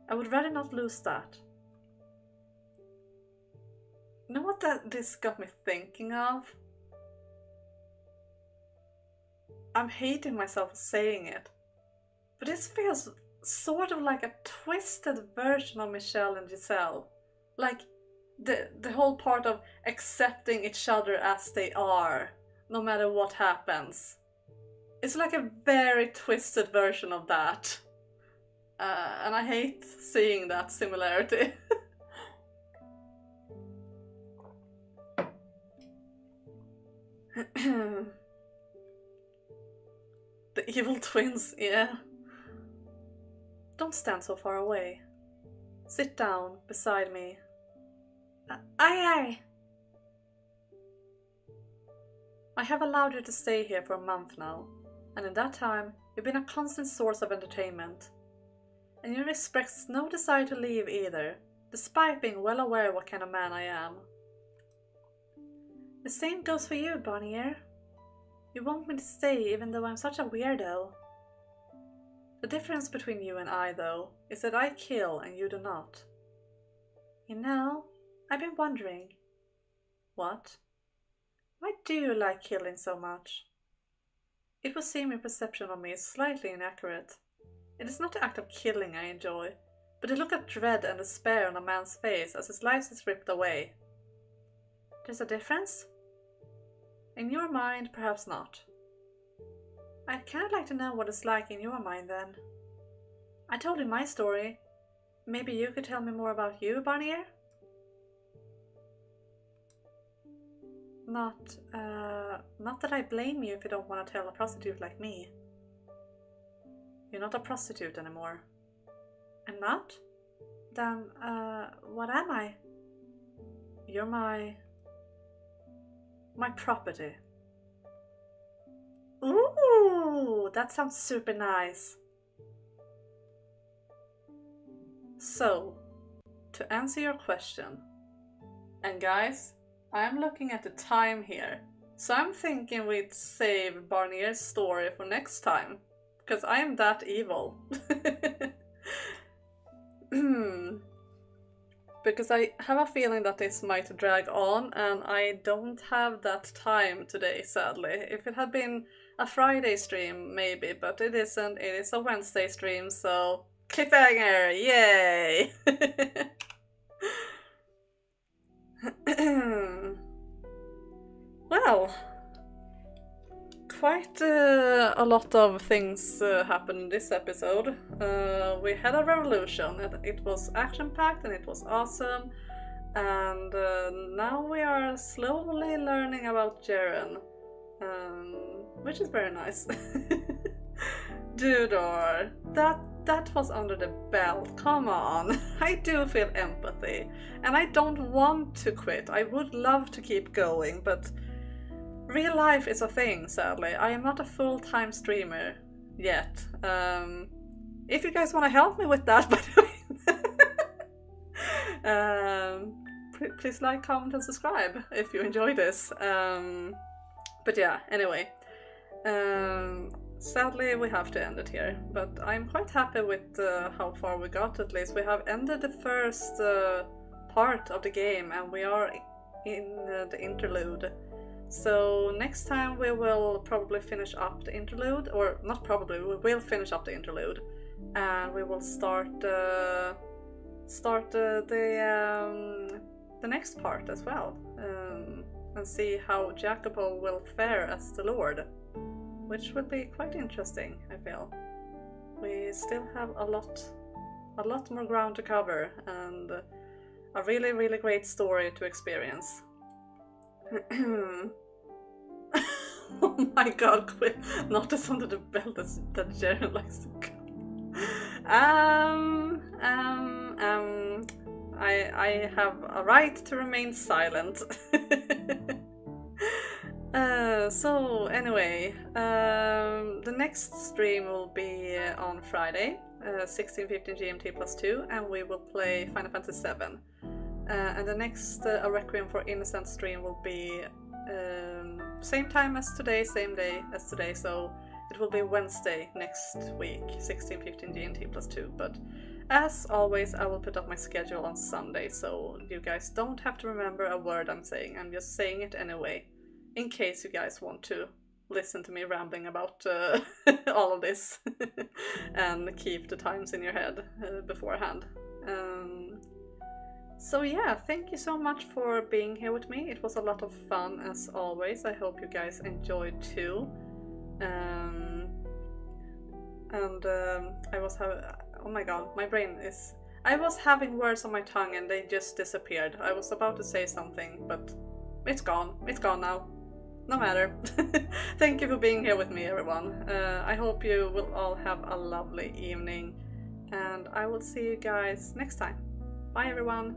I would rather not lose that. You know what this got me thinking of? I'm hating myself for saying it, but this feels sort of like a twisted version of Michelle and Giselle. Like the whole part of accepting each other as they are, no matter what happens. It's like a very twisted version of that. And I hate seeing that similarity. The evil twins, yeah. Don't stand so far away. Sit down beside me. Aye. I have allowed you to stay here for a month now, and in that time, you've been a constant source of entertainment. And you express no desire to leave either, despite being well aware what kind of man I am. The same goes for you, Bonnier. You want me to stay even though I'm such a weirdo. The difference between you and I, though, is that I kill and you do not. You know, I've been wondering. What? Why do you like killing so much? It would seem your perception of me is slightly inaccurate. It is not the act of killing I enjoy, but the look of dread and despair on a man's face as his life is ripped away. There's a difference? In your mind, perhaps not. I'd kind of like to know what it's like in your mind then. I told you my story. Maybe you could tell me more about you, Bonnier? Not that I blame you if you don't want to tell a prostitute like me. You're not a prostitute anymore. I'm not? Then, what am I? You're my property. Ooh, that sounds super nice. So, to answer your question, and guys, I'm looking at the time here, so I'm thinking we'd save Barnier's story for next time, because I am that evil. Because I have a feeling that this might drag on, and I don't have that time today, sadly. If it had been a Friday stream, maybe, but it isn't. It is a Wednesday stream, so cliffhanger! Yay! Well, quite a lot of things happened in this episode. We had a revolution. It was action-packed and it was awesome. And now we are slowly learning about Jaren, which is very nice. Dudor, that was under the belt. Come on, I do feel empathy, and I don't want to quit. I would love to keep going, but real life is a thing, sadly. I am not a full-time streamer yet. If you guys want to help me with that, by the way, please like, comment, and subscribe if you enjoy this. But yeah, anyway. Sadly, we have to end it here, but I'm quite happy with how far we got. At least we have ended the first part of the game, and we are in the interlude. So next time we will probably finish up the interlude, or not probably, we will finish up the interlude, and we will start the next part as well, and see how Jacopo will fare as the Lord, which would be quite interesting. I feel we still have a lot more ground to cover, and a really great story to experience. Oh my god, quit! Notice under the belt that Jaren likes to go. I have a right to remain silent. So anyway, the next stream will be on Friday, 16:15 GMT +2, and we will play Final Fantasy VII. And the next A Requiem for Innocence stream will be same time as today, same day as today, so it will be Wednesday next week, 16:15 GMT +2. But as always, I will put up my schedule on Sunday, so you guys don't have to remember a word I'm saying. I'm just saying it anyway, in case you guys want to listen to me rambling about all of this and keep the times in your head beforehand. So yeah, thank you so much for being here with me. It was a lot of fun as always. I hope you guys enjoyed too. I was oh my god, my brain is... I was having words on my tongue and they just disappeared. I was about to say something, but it's gone. It's gone now. No matter. Thank you for being here with me, everyone. I hope you will all have a lovely evening, and I will see you guys next time. Bye, everyone.